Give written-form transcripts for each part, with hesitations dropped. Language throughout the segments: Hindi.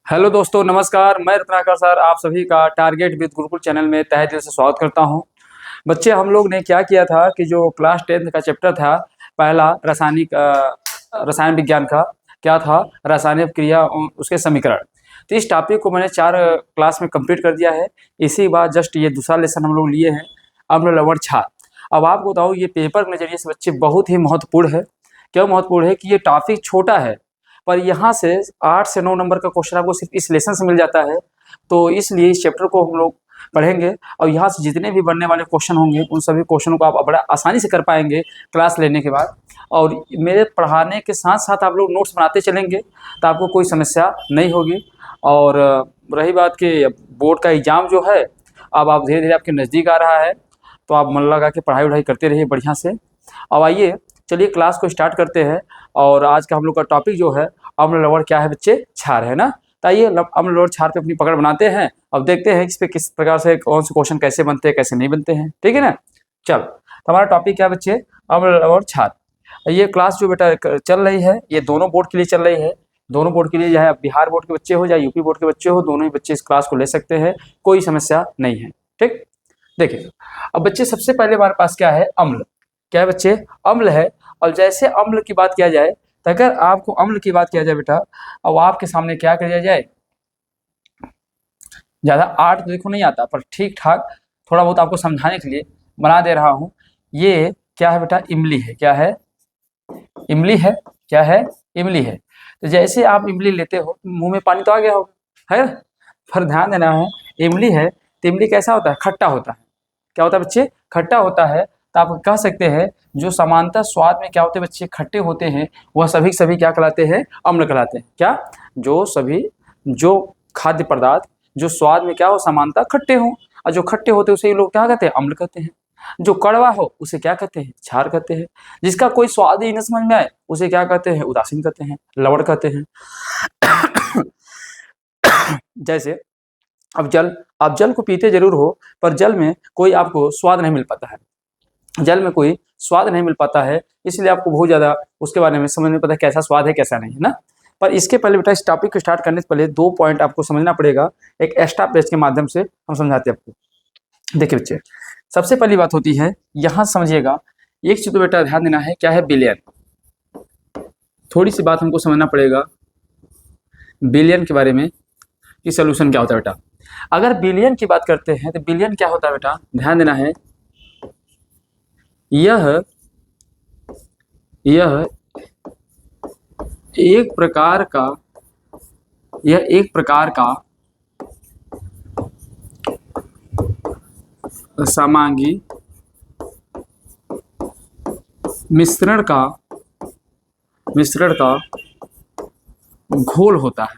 हेलो दोस्तों, नमस्कार। मैं रत्नाकर सर आप सभी का टारगेट विद गुरुकुल चैनल में तहे दिल से स्वागत करता हूं। बच्चे, हम लोग ने क्या किया था कि जो क्लास 10th का चैप्टर था, पहला रसायन विज्ञान का क्या था, रासायनिक क्रिया और उसके समीकरण। तो इस टॉपिक को मैंने 4 क्लास में कंप्लीट कर दिया है। इसी बार जस्ट ये दूसरा लेसन हम लोग लिए हैं, अम्ल लवण क्षार। अब आपको बताऊँ, ये पेपर के नज़रिए से बच्चे बहुत ही महत्वपूर्ण है। क्यों महत्वपूर्ण है कि ये टॉपिक छोटा है, पर यहाँ से 8 से 9 नंबर का क्वेश्चन आपको सिर्फ इस लेसन से मिल जाता है। तो इसलिए इस चैप्टर को हम लोग पढ़ेंगे और यहाँ से जितने भी बनने वाले क्वेश्चन होंगे उन सभी क्वेश्चनों को आप बड़ा आसानी से कर पाएंगे क्लास लेने के बाद। और मेरे पढ़ाने के साथ साथ आप लोग नोट्स बनाते चलेंगे तो आपको कोई समस्या नहीं होगी। और रही बात कि बोर्ड का एग्ज़ाम जो है, अब आप धीरे धीरे आपके नज़दीक आ रहा है, तो आप मन लगा के पढ़ाई वढ़ाई करते रहिए बढ़िया से। अब आइए चलिए क्लास को स्टार्ट करते हैं। और आज का हम लोग का टॉपिक जो है, अम्ल लवण क्या है बच्चे, क्षार है ना। तो आइए अम्ल लवण क्षार पे अपनी पकड़ बनाते हैं। अब देखते हैं इस पे किस प्रकार से कौन से क्वेश्चन कैसे बनते हैं कैसे नहीं बनते हैं, ठीक है ना। चलो, तो हमारा टॉपिक क्या है बच्चे, अम्ल लवण क्षार। ये क्लास जो बेटा चल रही है, ये दोनों बोर्ड के लिए चल रही है। दोनों बोर्ड के लिए, चाहे बिहार बोर्ड के बच्चे हो या यूपी बोर्ड के बच्चे हो, दोनों ही बच्चे इस क्लास को ले सकते हैं, कोई समस्या नहीं है। ठीक, देखिए अब बच्चे, सबसे पहले हमारे पास क्या है, अम्ल। क्या है बच्चे, अम्ल है। और जैसे अम्ल की बात किया जाए, तो अगर आपको अम्ल की बात किया जाए बेटा, अब आपके सामने क्या कर दिया जाए, ज़्यादा आर्ट तो देखो नहीं आता, पर ठीक ठाक थोड़ा बहुत आपको समझाने के लिए बना दे रहा हूँ। ये क्या है बेटा, इमली है। क्या है, इमली है। क्या है, इमली है। तो जैसे आप इमली लेते हो, मुंह में पानी तो आ गया होगा, है। पर ध्यान देना है, इमली है तो इमली कैसा होता है, खट्टा होता है। क्या होता है बच्चे, खट्टा होता है। तो आप कह सकते हैं जो समानता स्वाद में क्या होते हैं बच्चे, खट्टे होते हैं, वह सभी क्या कहलाते हैं, अम्ल कहलाते हैं। क्या, जो खाद्य पदार्थ जो स्वाद में क्या हो, समानता खट्टे हों, और जो खट्टे होते हैं उसे लोग क्या कहते हैं, अम्ल कहते हैं। जो कड़वा हो उसे क्या कहते हैं, क्षार कहते हैं। जिसका कोई स्वाद ही न समझ में आए उसे क्या कहते हैं, उदासीन कहते हैं, लवण कहते हैं। जैसे अब जल, आप जल को पीते जरूर हो, पर जल में कोई आपको स्वाद नहीं मिल पाता है। जल में कोई स्वाद नहीं मिल पाता है, इसलिए आपको बहुत ज़्यादा उसके बारे में समझ में पता है कैसा स्वाद है कैसा नहीं है ना। पर इसके पहले बेटा, इस टॉपिक को स्टार्ट करने से पहले 2 पॉइंट आपको समझना पड़ेगा। एक एक्स्ट्रा पेज के माध्यम से हम समझाते हैं आपको। देखिए बच्चे, सबसे पहली बात होती है, यहाँ समझिएगा, एक चीज़ तो बेटा ध्यान देना है, क्या है, बिलियन। थोड़ी सी बात हमको समझना पड़ेगा बिलियन के बारे में कि सोल्यूशन क्या होता है बेटा। अगर बिलियन की बात करते हैं तो बिलियन क्या होता है बेटा, ध्यान देना है, यह एक प्रकार का समांगी मिश्रण का घोल होता है।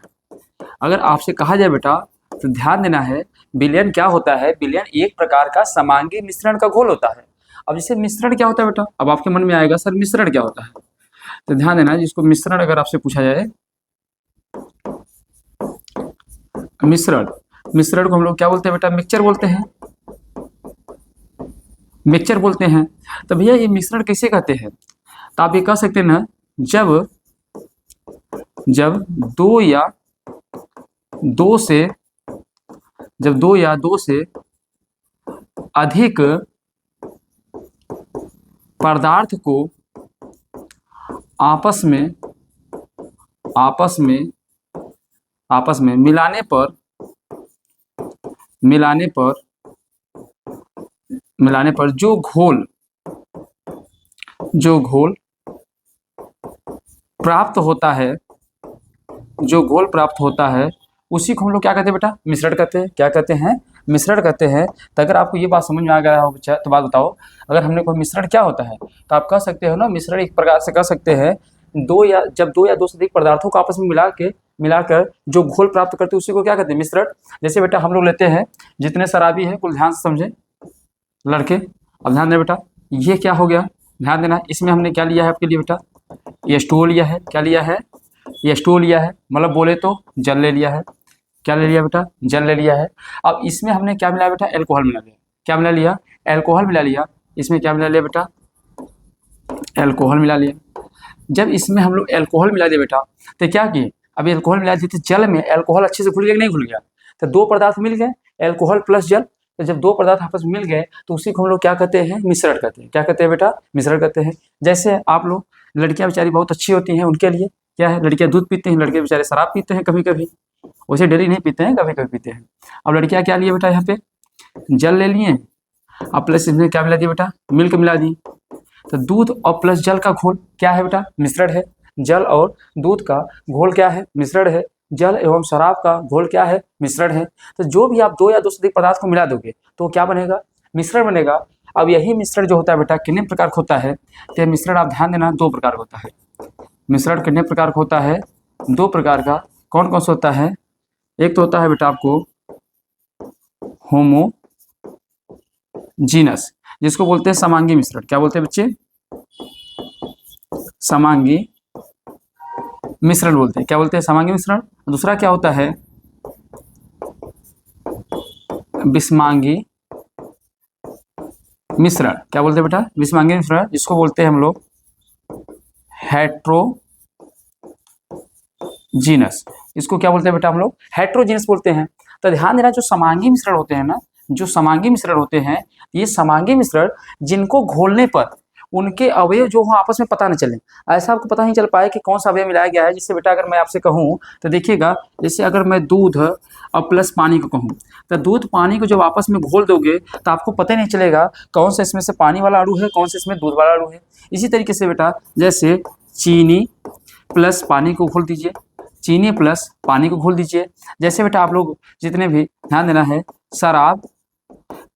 अगर आपसे कहा जाए बेटा, तो ध्यान देना है, बिलियन क्या होता है, बिलियन एक प्रकार का समांगी मिश्रण का घोल होता है। अब जैसे मिश्रण क्या होता है बेटा, अब आपके मन में आएगा सर मिश्रण क्या होता है, तो ध्यान देना, जिसको मिश्रण अगर आपसे पूछा जाए, मिश्रण को हम लोग क्या बोलते हैं बेटा, मिक्सचर बोलते हैं, मिक्सचर बोलते हैं। तो भैया ये मिश्रण कैसे कहते हैं, तो आप ये कह सकते हैं ना, जब दो या दो से अधिक पदार्थ को आपस में मिलाने पर जो घोल प्राप्त होता है, उसी को हम लोग क्या कहते हैं बेटा, मिश्रण कहते हैं। क्या कहते हैं, मिश्रण कहते हैं। तो अगर आपको ये बात समझ में आ गया हो बच्चा, तो बात बताओ, अगर हमने कोई मिश्रण क्या होता है, तो आप कह सकते हो ना, मिश्रण एक प्रकार से कह सकते हैं, जब दो या दो से अधिक पदार्थों को आपस में मिलाकर जो घोल प्राप्त करते हैं उसी को क्या कहते हैं, मिश्रण। जैसे बेटा हम लोग लेते हैं, जितने शराबी हैं कुल ध्यान से समझे लड़के, अब ध्यान दें बेटा, ये क्या हो गया, ध्यान देना, इसमें हमने क्या लिया है आपके लिए बेटा, ये स्टूल लिया है। क्या लिया है, ये स्टूल लिया है, मतलब बोले तो जल ले लिया है। क्या ले लिया बेटा, जल ले लिया है। अब इसमें हमने क्या मिलाया बेटा, एल्कोहल मिला लिया। क्या मिला लिया, एल्कोहल मिला लिया। इसमें क्या मिला लिया बेटा, एल्कोहल मिला लिया। जब इसमें हम लोग एल्कोहल मिला दिया बेटा, तो क्या किए, अब एल्कोहल मिला दिए, तो जल में एल्कोहल अच्छे से घुल गया कि नहीं घुल गया, तो दो पदार्थ मिल गए, एल्कोहल प्लस जल। तो जब दो पदार्थ आपस में मिल गए तो उसी को हम लोग क्या कहते हैं, मिश्रण कहते हैं। क्या कहते हैं बेटा, मिश्रण कहते हैं। जैसे आप लोग, लड़कियां बेचारी बहुत अच्छी होती हैं, उनके लिए क्या है, लड़कियां दूध पीते हैं, लड़के बेचारे शराब पीते हैं कभी कभी, वैसे डेली नहीं पीते हैं, कभी कभी पीते हैं। अब लड़कियां क्या लिए बेटा, यहाँ पे जल ले लिए, अब प्लस इसमें क्या मिला दिया बेटा, मिल्क मिला दी। तो दूध और प्लस जल का घोल क्या है बेटा, मिश्रण है। जल और दूध का घोल क्या है, मिश्रण है। जल एवं शराब का घोल क्या है, मिश्रण है। तो जो भी आप दो या दो से अधिक पदार्थ को मिला दोगे तो क्या बनेगा, मिश्रण बनेगा। अब यही मिश्रण जो होता है बेटा कितने प्रकार का होता है, तो मिश्रण आप ध्यान देना दो प्रकार का होता है। मिश्रण कितने प्रकार का होता है, दो प्रकार का। कौन कौन सा होता है, एक तो होता है बेटा आपको होमोजीनस, जिसको बोलते हैं समांगी मिश्रण। क्या बोलते हैं बच्चे, समांगी मिश्रण बोलते हैं। क्या बोलते हैं, समांगी मिश्रण। दूसरा क्या होता है, विषमांगी मिश्रण। क्या बोलते हैं बेटा, विषमांगी मिश्रण, जिसको बोलते हैं हम लोग हेट्रोजीनस। इसको क्या बोलते हैं बेटा हम लोग, हेट्रोजीनस बोलते हैं। तो ध्यान देना, जो समांगी मिश्रण होते हैं ना, जो समांगी मिश्रण होते हैं, ये समांगी मिश्रण जिनको घोलने पर उनके अवयव जो हो आपस में पता न चले, ऐसा आपको पता नहीं चल पाए कि कौन सा अवयव मिलाया गया है। जिससे बेटा अगर मैं आपसे कहूँ तो देखिएगा, जैसे अगर मैं दूध और प्लस पानी को कहूँ, तो दूध पानी को जब आपस में घोल दोगे तो आपको पता नहीं चलेगा कौन सा इसमें से पानी वाला अणु है, कौन सा इसमें दूध वाला अणु है। इसी तरीके से बेटा, जैसे चीनी प्लस पानी को घोल दीजिए, चीनी प्लस पानी को घोल दीजिए। जैसे बेटा आप लोग जितने भी ध्यान देना है, शराब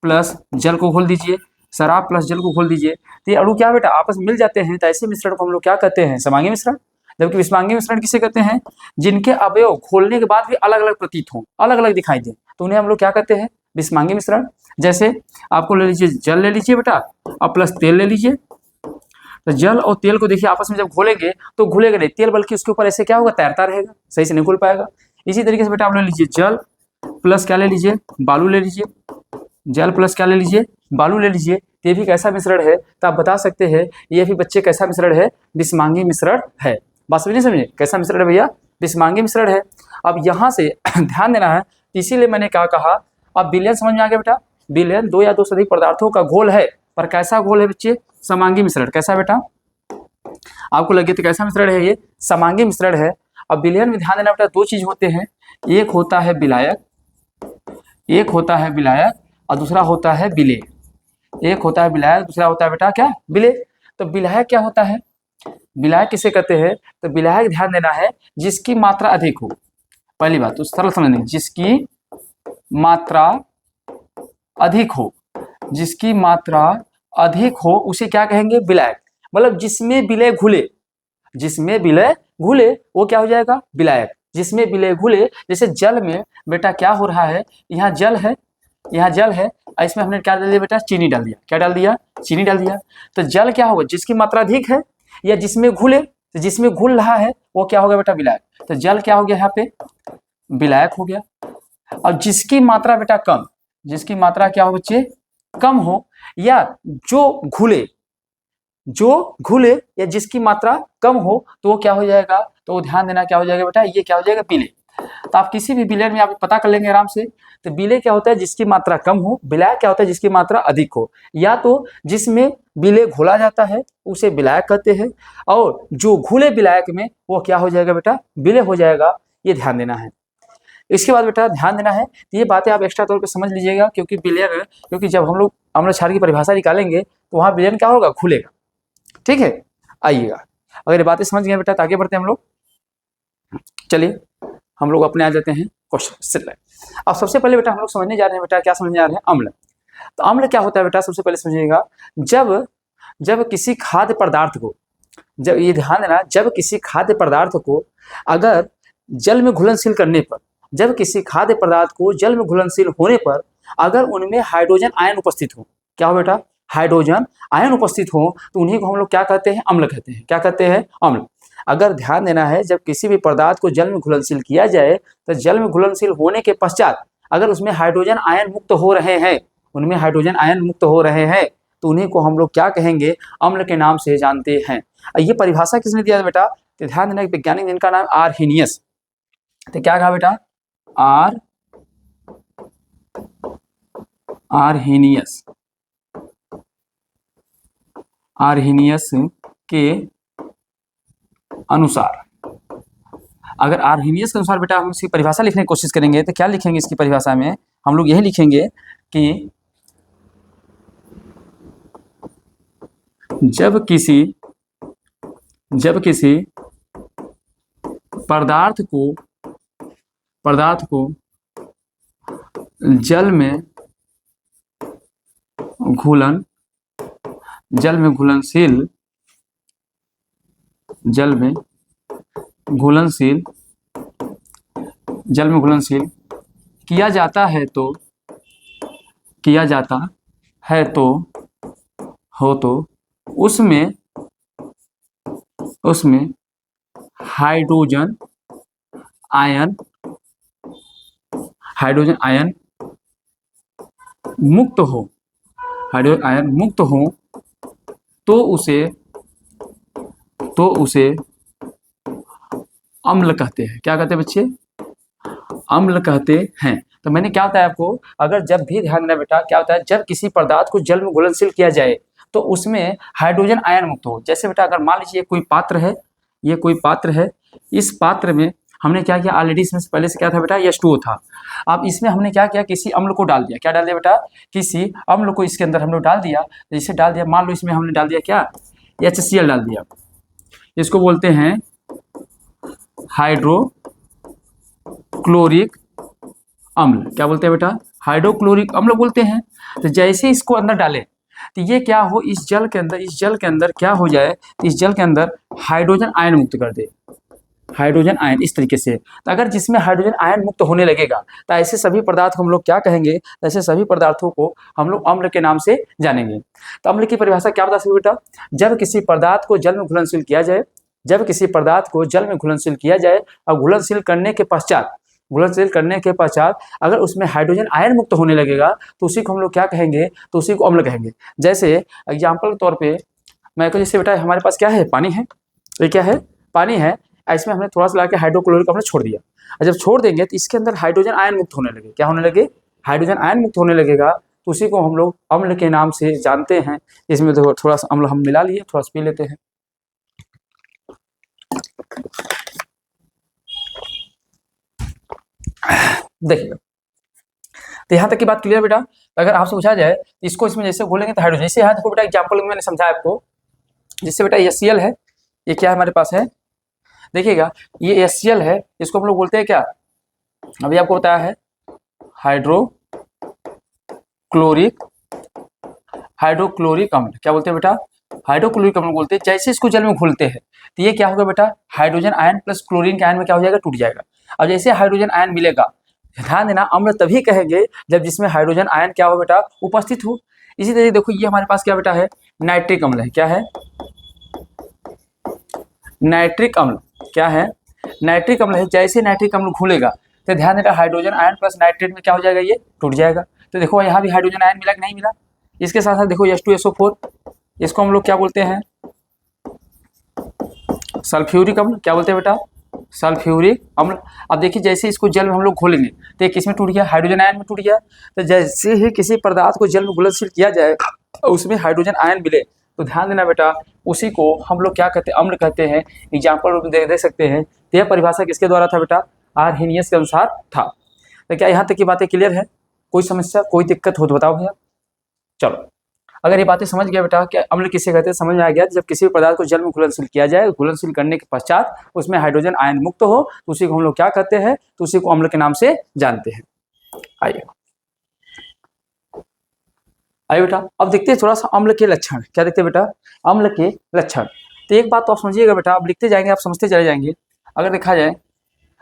प्लस जल को घोल दीजिए, शराब प्लस जल को घोल दीजिए, तो ये अणु क्या बेटा आपस में मिल जाते हैं। तो ऐसे मिश्रण को हम लोग क्या कहते हैं, समांगी मिश्रण। जबकि विषमांगी मिश्रण किसे कहते हैं, जिनके अवयव घोलने के बाद भी अलग अलग प्रतीत हों, अलग अलग दिखाई दें, तो उन्हें हम लोग क्या कहते हैं, विषमांगी मिश्रण। जैसे आपको ले लीजिए, जल ले लीजिए बेटा और प्लस तेल ले लीजिए। तो जल और तेल को देखिए आपस में जब घोलेंगे तो घुलेगा नहीं तेल, बल्कि उसके ऊपर ऐसे क्या होगा, तैरता रहेगा, सही से नहीं घुल पाएगा। इसी तरीके से बेटा आप ले लीजिए, जल प्लस क्या ले लीजिए, बालू ले लीजिए, जल प्लस क्या ले लीजिए, बालू ले लीजिए। ये भी कैसा मिश्रण है, तो आप बता सकते हैं ये भी बच्चे कैसा मिश्रण है, विषमांगी मिश्रण है। बात समझिए, समझिए कैसा मिश्रण है भैया, विषमांगी मिश्रण है। अब यहाँ से ध्यान देना है, इसीलिए मैंने क्या कहा, अब विलयन समझ में आ गया बेटा। विलयन दो या दो से अधिक पदार्थों का घोल है, पर कैसा घोल है बच्चे, समांगी मिश्रण। कैसा बेटा, आपको लगे तो कैसा मिश्रण है, ये समांगी मिश्रण है। अब विलयन में ध्यान देना बेटा, दो चीज होते हैं, एक होता है विलायक, एक होता है विलायक और दूसरा होता है विलेय। एक होता है विलायक, दूसरा होता है बेटा क्या, विलेय। तो विलायक क्या होता है, विलायक किसे कहते हैं, तो विलायक ध्यान देना है जिसकी मात्रा अधिक हो। पहली बात तो सरल समझने, जिसकी मात्रा अधिक हो, जिसकी मात्रा अधिक हो उसे क्या कहेंगे, विलायक। मतलब जिसमें विलय घुले, जिसमें विलय घुले वो क्या हो जाएगा, विलायक। जिसमें विलय घुले, जैसे जल में बेटा क्या हो रहा है, यहाँ जल है, यहाँ जल है, इसमें हमने क्या डाल दिया बेटा, चीनी डाल दिया। क्या डाल दिया, चीनी डाल दिया। तो जल क्या होगा, जिसकी मात्रा अधिक है या जिसमें घुले, तो जिसमें घुल रहा है वो क्या होगा बेटा, विलायक। तो जल क्या हो गया यहाँ पे, विलायक हो गया। और जिसकी मात्रा बेटा कम, जिसकी मात्रा क्या हो बच्चे, कम हो, या जो घुले, जो घुले या जिसकी मात्रा कम हो, तो वो क्या हो जाएगा, तो वो ध्यान देना क्या हो जाएगा बेटा, ये क्या हो जाएगा, विलेय। तो आप किसी भी विलयन में आप पता कर लेंगे आराम से। तो विलेय क्या होता है, जिसकी मात्रा कम हो, विलायक क्या होता है, जिसकी मात्रा अधिक हो। या तो जिसमें विलेय घोला जाता है उसे विलायक कहते हैं, और जो घुले विलायक में वो क्या हो जाएगा बेटा, विलेय हो जाएगा। ये ध्यान देना है। इसके बाद बेटा ध्यान देना है, तो ये बातें आप एक्स्ट्रा तौर पे समझ लीजिएगा, क्योंकि विलयन, क्योंकि जब हम लोग अम्ल क्षार की परिभाषा निकालेंगे तो वहाँ विलयन क्या होगा, घुलेगा। ठीक है, आइएगा, अगर ये बातें समझ गए बेटा तो आगे बढ़ते हैं हम लोग। चलिए हम लोग अपने आ जाते हैं क्वेश्चन। अब सबसे पहले बेटा हम लोग समझने जा रहे हैं, बेटा क्या समझने जा रहे हैं, अम्ल। तो अम्ल क्या होता है बेटा, सबसे पहले समझिएगा, जब किसी खाद्य पदार्थ को, जब ये ध्यान देना, जब किसी खाद्य पदार्थ को अगर जल में घुलनशील करने पर, जब किसी खाद्य पदार्थ को जल में घुलनशील होने पर अगर उनमें हाइड्रोजन आयन उपस्थित हो, क्या हो बेटा, हाइड्रोजन आयन उपस्थित हो, तो उन्हीं को हम लोग क्या कहते हैं, अम्ल कहते हैं। क्या कहते हैं, अम्ल। अगर ध्यान देना है, जब किसी भी पदार्थ को जल में घुलनशील किया जाए तो जल में घुलनशील होने के पश्चात अगर उसमें हाइड्रोजन आयन मुक्त हो रहे हैं, उनमें हाइड्रोजन आयन मुक्त हो रहे हैं, तो उन्हीं को हम लोग क्या कहेंगे, अम्ल के नाम से जानते हैं। ये परिभाषा किसने दिया बेटा, तो ध्यान देना, वैज्ञानिक जिनका नाम आर्हेनियस, तो क्या कहा बेटा, आर्हीनियस के अनुसार। अगर आर्हीनियस के अनुसार बेटा हम इसकी परिभाषा लिखने की कोशिश करेंगे तो क्या लिखेंगे इसकी परिभाषा में, हम लोग यही लिखेंगे कि जब किसी पदार्थ को जल में घुलनशील किया जाता है तो उसमें हाइड्रोजन आयन मुक्त हो तो उसे अम्ल कहते हैं। क्या कहते हैं बच्चे, अम्ल कहते हैं। तो मैंने क्या बताया आपको, अगर जब भी ध्यान देना बेटा, क्या होता है जब किसी पदार्थ को जल में घुलनशील किया जाए तो उसमें हाइड्रोजन आयन मुक्त हो। जैसे बेटा अगर मान लीजिए कोई पात्र है, इस पात्र में हमने क्या किया, ऑलरेडी इसमें से पहले से क्या था बेटा, H2O था। अब इसमें हमने क्या किया, किसी अम्ल को डाल दिया। क्या डाल दिया बेटा, किसी अम्ल को इसके अंदर हम लोग डाल दिया। जैसे डाल दिया, मान लो इसमें हमने डाल दिया क्या, HCl डाल दिया। इसको बोलते हैं हाइड्रोक्लोरिक अम्ल। क्या बोलते हैं बेटा, हाइड्रोक्लोरिक अम्ल बोलते हैं। तो जैसे इसको अंदर डालें तो ये क्या हो, इस जल के अंदर क्या हो जाए, तो इस जल के अंदर हाइड्रोजन आयन मुक्त कर दे, हाइड्रोजन आयन इस तरीके से। तो अगर जिसमें हाइड्रोजन आयन मुक्त होने लगेगा तो ऐसे सभी पदार्थ को हम लोग क्या कहेंगे, ऐसे सभी पदार्थों को हम लोग अम्ल के नाम से जानेंगे। तो अम्ल की परिभाषा क्या बता सकते बेटा, जब किसी पदार्थ को जल में घुलनशील किया जाए और घुलनशील करने के पश्चात अगर उसमें हाइड्रोजन आयन मुक्त होने लगेगा तो उसी को हम लोग क्या कहेंगे, तो उसी को अम्ल कहेंगे। जैसे एग्जाम्पल के तौर पे मैं को, जैसे बेटा हमारे पास क्या है, पानी है, ये क्या है, पानी है। इसमें हमने थोड़ा सा लाके हाइड्रोक्लोरिक अम्ल छोड़ दिया, और जब छोड़ देंगे तो इसके अंदर हाइड्रोजन आयन मुक्त होने लगे। क्या होने लगे, हाइड्रोजन आयन मुक्त होने लगेगा, तो उसी को हम लोग अम्ल के नाम से जानते हैं। इसमें देखो थोड़ा सा अम्ल हम मिला लिए, थोड़ा सा पी लेते हैं। देखिए तो यहाँ तक की बात क्लियर बेटा। अगर आपसे पूछा जाए इसको इसमें जैसे घोलेंगे तो हाइड्रोजन, जैसे यहाँ देखो बेटा एग्जाम्पल मैंने समझाया आपको, जिससे बेटा HCl है, ये क्या हमारे पास है, देखिएगा ये HCl है, इसको हम लोग बोलते हैं क्या, अभी आपको बताया है हाइड्रोक्लोरिक अम्ल। क्या बोलते हैं बेटा, हाइड्रोक्लोरिक अम्ल बोलते हैं। जैसे इसको जल में घुलते हैं तो ये क्या होगा बेटा, हाइड्रोजन आयन प्लस क्लोरीन के आयन में क्या हो जाएगा, टूट जाएगा। अब जैसे हाइड्रोजन आयन मिलेगा, ध्यान देना अम्ल तभी कहेंगे जब जिसमें हाइड्रोजन आयन क्या हो बेटा, उपस्थित हो। इसी तरह देखो ये हमारे पास क्या बेटा है, नाइट्रिक अम्ल है। क्या है, नाइट्रिक अम्ल। क्या है, नाइट्रिक अम्ल है। जैसे नाइट्रिक अम्ल घुलेगा तो ध्यान देना हाइड्रोजन आयन प्लस नाइट्रेट में क्या हो जाएगा, ये टूट जाएगा। तो देखो यहाँ भी हाइड्रोजन आयन मिला कि नहीं मिला। इसके साथ साथ देखो H2SO4, इसको हम लोग क्या बोलते हैं, सल्फ्यूरिक अम्ल। क्या बोलते हैं बेटा, सल्फ्यूरिक अम्ल। अब देखिए जैसे इसको जल में हम लोग घोलेंगे तो ये किस में टूट गया, हाइड्रोजन आयन में टूट गया। तो जैसे ही किसी पदार्थ को जल में घुलनशील किया जाए उसमें हाइड्रोजन आयन मिले तो ध्यान देना बेटा उसी को हम लोग क्या कहते हैं, अम्ल कहते हैं। एग्जाम्पल दे सकते हैं। तो यह परिभाषा किसके द्वारा था बेटा, आर्हीनियस के अनुसार था। तो क्या यहाँ तक की बातें क्लियर है, कोई समस्या कोई दिक्कत हो तो बताओ भैया। चलो अगर ये बातें समझ गया बेटा कि अम्ल किसे कहते हैं, समझ में आ गया। जब किसी भी पदार्थ को जल में घुलनशील किया जाए, घुलनशील करने के पश्चात उसमें हाइड्रोजन आयन मुक्त हो तो उसी को हम लोग क्या कहते हैं, तो उसी को अम्ल के नाम से जानते हैं। आइए बेटा अब देखते हैं थोड़ा सा अम्ल के लक्षण। क्या देखते हैं बेटा, अम्ल के लक्षण। तो एक बात तो आप समझिएगा बेटा, आप लिखते जाएंगे आप समझते चले जाएंगे। अगर देखा जाए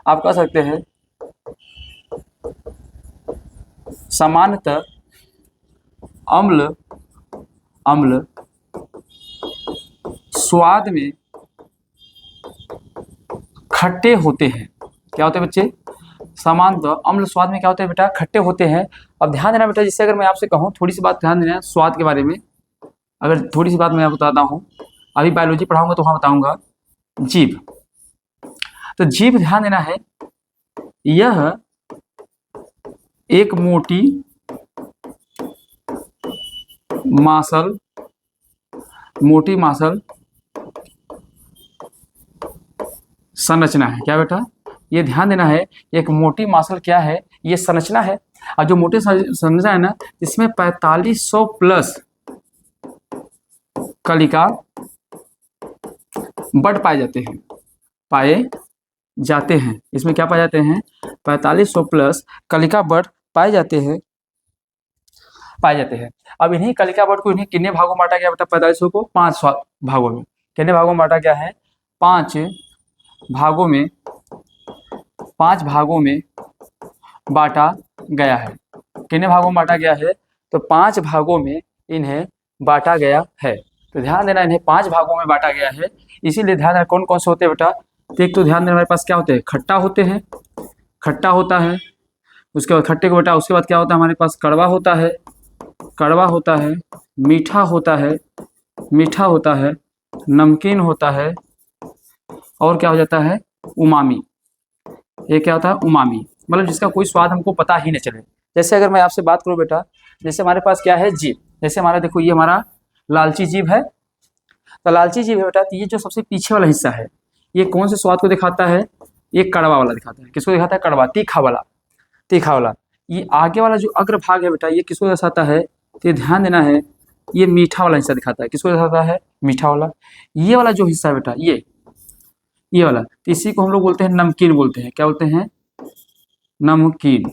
आप कह सकते हैं सामान्यतः अम्ल स्वाद में खट्टे होते हैं। क्या होते हैं बच्चे, सामान्यतः अम्ल स्वाद में क्या होते हैं बेटा, खट्टे होते हैं। अब ध्यान देना बेटा, जिससे अगर मैं आपसे कहूँ थोड़ी सी बात ध्यान देना स्वाद के बारे में, अगर थोड़ी सी बात मैं बताता हूँ, अभी बायोलॉजी पढ़ाऊंगा तो वहाँ बताऊंगा। जीभ, तो जीभ ध्यान देना है, यह एक मोटी मांसल संरचना है। क्या बेटा, ये ध्यान देना है, एक मोटी मांसल क्या है, ये संरचना है। और जो मोटी संरचना है ना, इसमें 4500 प्लस कलिका बट पाए जाते हैं। इसमें क्या पाए जाते हैं, 4500 प्लस कलिका बट पाए जाते हैं। अब इन्हीं कलिका बट को इन्हीं कितने भागों में बांटा गया बेटा, 4500 को 5 भागों में। कितने भागों में बांटा गया है, 5 भागों में बांटा गया है। कितने भागों में बांटा गया है, तो 5 भागों में इन्हें बांटा गया है। तो ध्यान देना, इन्हें 5 भागों में बांटा गया है। इसीलिए ध्यान देना कौन कौन से होते हैं बेटा, तो एक तो ध्यान देना हमारे पास क्या होते हैं, खट्टा होता है। उसके बाद खट्टे को बेटा, उसके बाद क्या होता है हमारे पास, कड़वा होता है, मीठा होता है, नमकीन होता है, और क्या हो जाता है, उमामी। ये क्या होता है, उमामी, मतलब जिसका कोई स्वाद हमको पता ही नहीं चले। जैसे अगर मैं आपसे बात करूं बेटा, जैसे हमारे पास क्या है, जीभ। जैसे हमारा देखो, ये हमारा लालची जीभ है। तो लालची जीभ है बेटा, तो ये जो सबसे पीछे वाला हिस्सा है, ये कौन से स्वाद को दिखाता है, ये कड़वा वाला दिखाता है। किसको दिखाता है, कड़वा, तीखा वाला। ये आगे वाला जो अग्रभाग है बेटा, ये किसको दर्शाता है, तो ध्यान देना है, ये मीठा वाला हिस्सा दिखाता है। किसको दिखाता है, मीठा वाला। ये वाला जो हिस्सा है बेटा, ये वाला, तो इसी को हम लोग बोलते हैं नमकीन बोलते हैं। क्या बोलते हैं, नमकीन।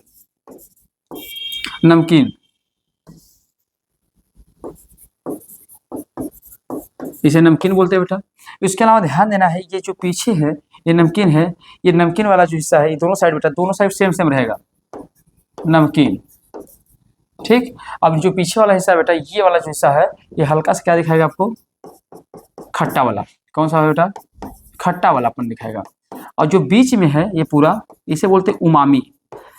इसे नमकीन बोलते हैं बेटा। इसके अलावा ध्यान देना है, ये जो पीछे है, ये नमकीन है। ये नमकीन वाला जो हिस्सा है, ये दोनों साइड बेटा, दोनों साइड सेम रहेगा, नमकीन। ठीक। अब जो पीछे वाला हिस्सा बेटा, ये वाला जो हिस्सा है, ये हल्का सा क्या दिखाएगा आपको, खट्टा वाला। कौन सा बेटा, खट्टा वालापन दिखाएगा। और जो बीच में है ये पूरा, इसे बोलते हैं उमामी।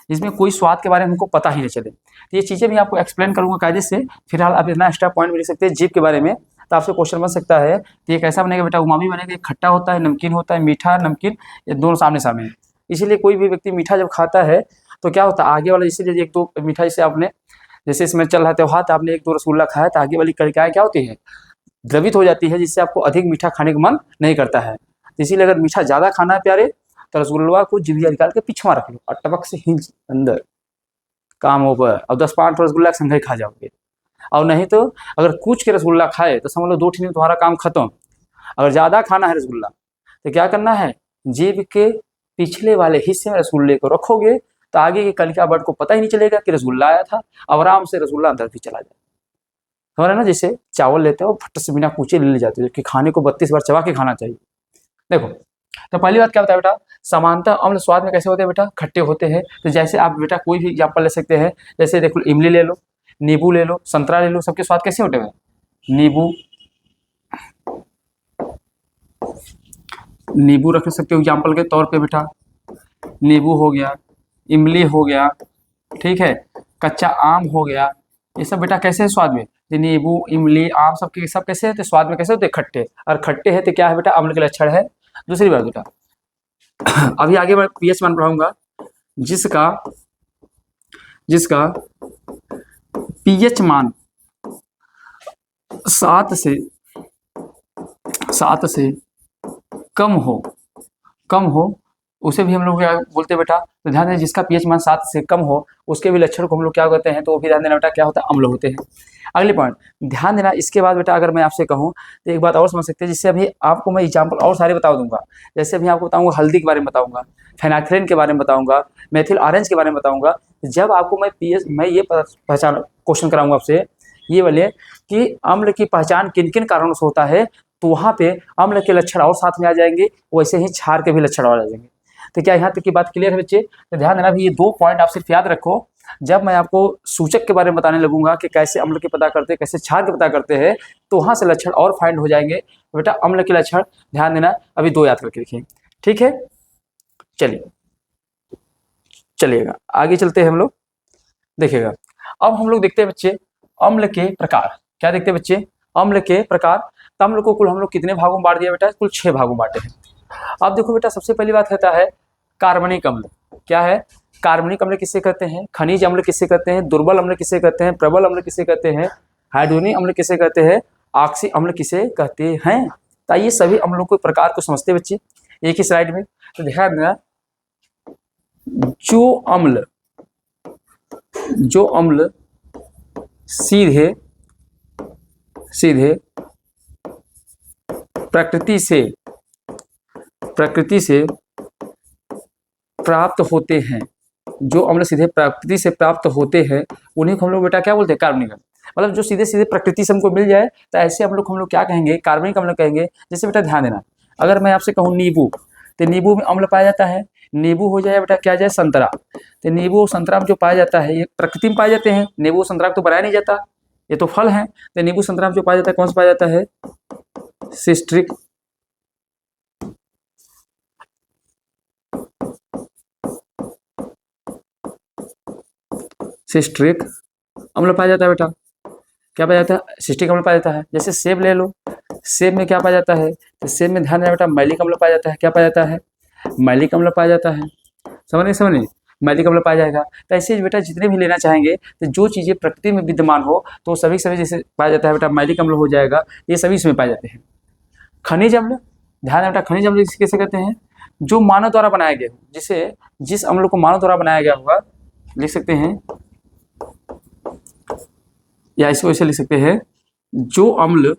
इसमें कोई स्वाद के बारे में हमको पता ही नहीं चले। तो ये चीज़ें भी आपको एक्सप्लेन करूंगा कायदे से। फिलहाल आप इतना एक्स्ट्रा पॉइंट भी लिख सकते हैं जीभ के बारे में, तो आपसे क्वेश्चन बन सकता है। तो ये कैसा बनेगा बेटा, उमामी बनेगा। खट्टा होता है, नमकीन होता है, मीठा नमकीन, ये दोनों सामने है। इसीलिए कोई भी व्यक्ति मीठा जब खाता है तो क्या होता है, आगे वाला, इसीलिए 1-2 मीठा, जैसे आपने, जैसे इसमें चल रहा है त्योहार, तो आपने 1-2 रसगुल्ला खाया, तो आगे वाली कलिकाएं क्या होती है, द्रवित हो जाती है, जिससे आपको अधिक मीठा खाने का मन नहीं करता है। इसीलिए अगर मीठा ज़्यादा खाना है प्यारे, तो रसगुल्ला को जिभिया निकाल के पिछवा रख लो और टपक से हिंज अंदर, काम ओवर। और 10-5 रसगुल्ला संघे खा जाओगे। और नहीं तो अगर कुछ के रसगुल्ला खाए तो समझ लो 2 में तुम्हारा काम खत्म। अगर ज़्यादा खाना है रसगुल्ला, तो क्या करना है, जीभ के पिछले वाले हिस्से में रसगुल्ले को रखोगे, तो आगे के कलिका बट को पता ही नहीं चलेगा कि रसगुल्ला आया था। आराम से रसगुल्ला अंदर भी चला जाए। समझ रहे ना, जैसे चावल लेते हो, फट से बिना पूछे ले जाते हो, कि खाने को 32 बार चबा के खाना चाहिए। देखो, तो पहली बात क्या होता है बेटा, समानता अम्ल स्वाद में कैसे होते हैं बेटा, खट्टे होते हैं। तो जैसे आप बेटा कोई भी एग्जाम्पल ले सकते हैं, जैसे देखो इमली ले लो, नींबू ले लो, संतरा ले लो, सबके स्वाद कैसे होते हैं, नींबू रख सकते हो एग्जाम्पल के तौर पे बेटा। नींबू हो गया, इमली हो गया, ठीक है, कच्चा आम हो गया। ये सब बेटा कैसे है स्वाद में, नींबू, इमली, आम, सब कैसे होते स्वाद में, कैसे होते खट्टे। और खट्टे है तो क्या है बेटा, अम्ल के लक्षण है। दूसरी बात बेटा, अभी आगे मैं पीएच मान पढ़ाऊंगा, जिसका पीएच मान 7 से कम हो, उसे भी हम लोग क्या बोलते हैं बेटा, तो ध्यान दें, जिसका पीएच मान 7 से कम हो, उसके भी लक्षण को हम लोग क्या कहते हैं, तो वो भी ध्यान देना बेटा, क्या होता है, अम्ल होते हैं। अगले पॉइंट ध्यान देना, इसके बाद बेटा अगर मैं आपसे कहूँ तो एक बात और समझ सकते हैं, जिससे अभी आपको मैं एग्जाम्पल और सारे बता दूंगा। जैसे अभी आपको बताऊंगा हल्दी के बारे में बताऊंगा, फेनाथ्रेन के बारे में बताऊंगा, मेथिल ऑरेंज के बारे में बताऊंगा। जब आपको मैं ये पहचान क्वेश्चन कराऊंगा आपसे, ये वाले कि अम्ल की पहचान किन किन कारणों से होता है, तो वहाँ पे अम्ल के लक्षण और साथ में आ जाएंगे, वैसे ही क्षार के भी लक्षण और आ जाएंगे। तो क्या यहाँ तक की बात क्लियर है बच्चे? तो ध्यान देना भी, ये 2 पॉइंट आप सिर्फ याद रखो। जब मैं आपको सूचक के बारे में बताने लगूंगा कि कैसे अम्ल के पता करते हैं, कैसे क्षार के पता करते हैं, तो वहाँ से लक्षण और फाइंड हो जाएंगे। तो बेटा अम्ल के लक्षण ध्यान देना, अभी 2 याद करके रखिए, ठीक है। चलिएगा आगे चलते हैं हम लोग, देखिएगा। अब हम लोग देखते हैं बच्चे अम्ल के प्रकार। क्या देखते हैं बच्चे? अम्ल के प्रकार। तो अम्ल को कुल हम लोग कितने भागों में बांट दिया बेटा? कुल 6 भागों में बांटे हैं। अब देखो बेटा, सबसे पहली बात कहता है कार्बनिक अम्ल। क्या है, कार्बनिक अम्ल किसे कहते हैं, खनिज अम्ल किसे कहते हैं, दुर्बल अम्ल किसे कहते हैं, प्रबल अम्ल किसे कहते हैं, हाइड्रोनिक अम्ल किसे कहते हैं, ऑक्सी अम्ल किसे कहते हैं। तो ये सभी अम्लों के प्रकार को समझते हैं बच्चे एक ही स्लाइड में। तो ध्यान देना, जो अम्ल सीधे प्रकृति से प्राप्त होते हैं, जो अम्ल सीधे प्रकृति से प्राप्त होते हैं उन्हीं को हम लोग बेटा क्या बोलते हैं, कार्बनिक अम्ल। मतलब जो सीधे सीधे प्रकृति से हमको मिल जाए तो ऐसे अम्लों को हम लोग क्या कहेंगे, कार्बनिक अम्ल कहेंगे। जैसे बेटा ध्यान देना, अगर मैं आपसे कहूँ नींबू, तो नींबू में अम्ल पाया जाता है, नींबू हो जाए बेटा क्या जाए, संतरा। तो नींबू संतरा में जो पाया जाता है ये प्रकृति में पाए जाते हैं, नींबू संतरा तो बनाया नहीं जाता, ये तो फल है। तो नींबू संतरा में जो पाया जाता है कौन सा पाया जाता है, सिस्ट्रिक अम्ल पाया जाता है बेटा। क्या पाया जाता है, सिस्टिक अम्ल पाया जाता है। जैसे सेब ले लो, सेब में क्या पाया जाता है, तो सेब में ध्यान देना बेटा मैलिक अम्ल पाया जाता है। क्या पाया जाता है, मैलिक अम्ल पाया जाता है। समझ नहीं मैलिक अम्ल पाया जाएगा। तो ऐसे बेटा जितने भी लेना चाहेंगे तो जो चीज़ें प्रकृति में विद्यमान हो तो सभी जैसे पाया जाता है बेटा मैलिक अम्ल हो जाएगा, ये सभी इसमें पाए जाते हैं। खनिज अम्ल, ध्यान देना बेटा खनिज अम्ल कैसे कहते हैं, जो मानव द्वारा बनाया गया, जिस अम्ल को मानव द्वारा बनाया गया होगा, लिख सकते हैं या इसको ऐसे लिख सकते हैं, जो अम्ल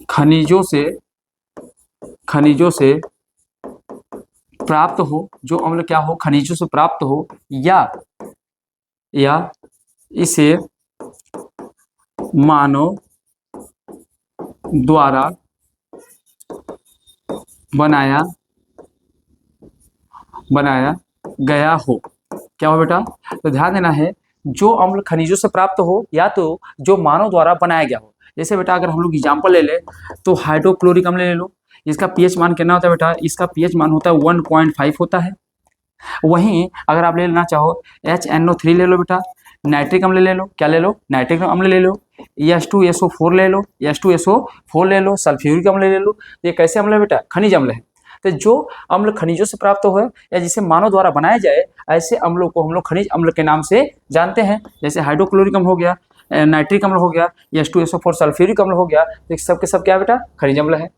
खनिजों से प्राप्त हो, जो अम्ल क्या हो, खनिजों से प्राप्त हो, या इसे मानव द्वारा बनाया गया हो। क्या हो बेटा, तो ध्यान देना है, जो अम्ल खनिजों से प्राप्त हो या तो जो मानव द्वारा बनाया गया हो। जैसे बेटा अगर हम लोग एग्जाम्पल ले ले तो हाइड्रोक्लोरिक अम्ल ले लो, इसका पीएच मान कितना होता है बेटा, इसका पीएच मान होता है 1.5 होता है। वहीं अगर आप ले लेना चाहो HNO3 ले लो बेटा, नाइट्रिक अम्ल ले लो, क्या ले लो, नाइट्रिक अम्ल ले लो, H2SO4 ले लो, H2SO4 ले लो, सल्फ्यूरिक अम्ल ले लो। ये कैसे अम्ल है बेटा, खनिज अम्ल है। तो जो अम्ल खनिजों से प्राप्त हो या जिसे मानव द्वारा बनाया जाए, ऐसे अम्लों को हम लोग खनिज अम्ल के नाम से जानते हैं। जैसे हाइड्रोक्लोरिक अम्ल हो गया, नाइट्रिक अम्ल हो गया, H2SO4 सल्फ्यूरिक अम्ल हो गया, तो सब के सब क्या बेटा, खनिज अम्ल है।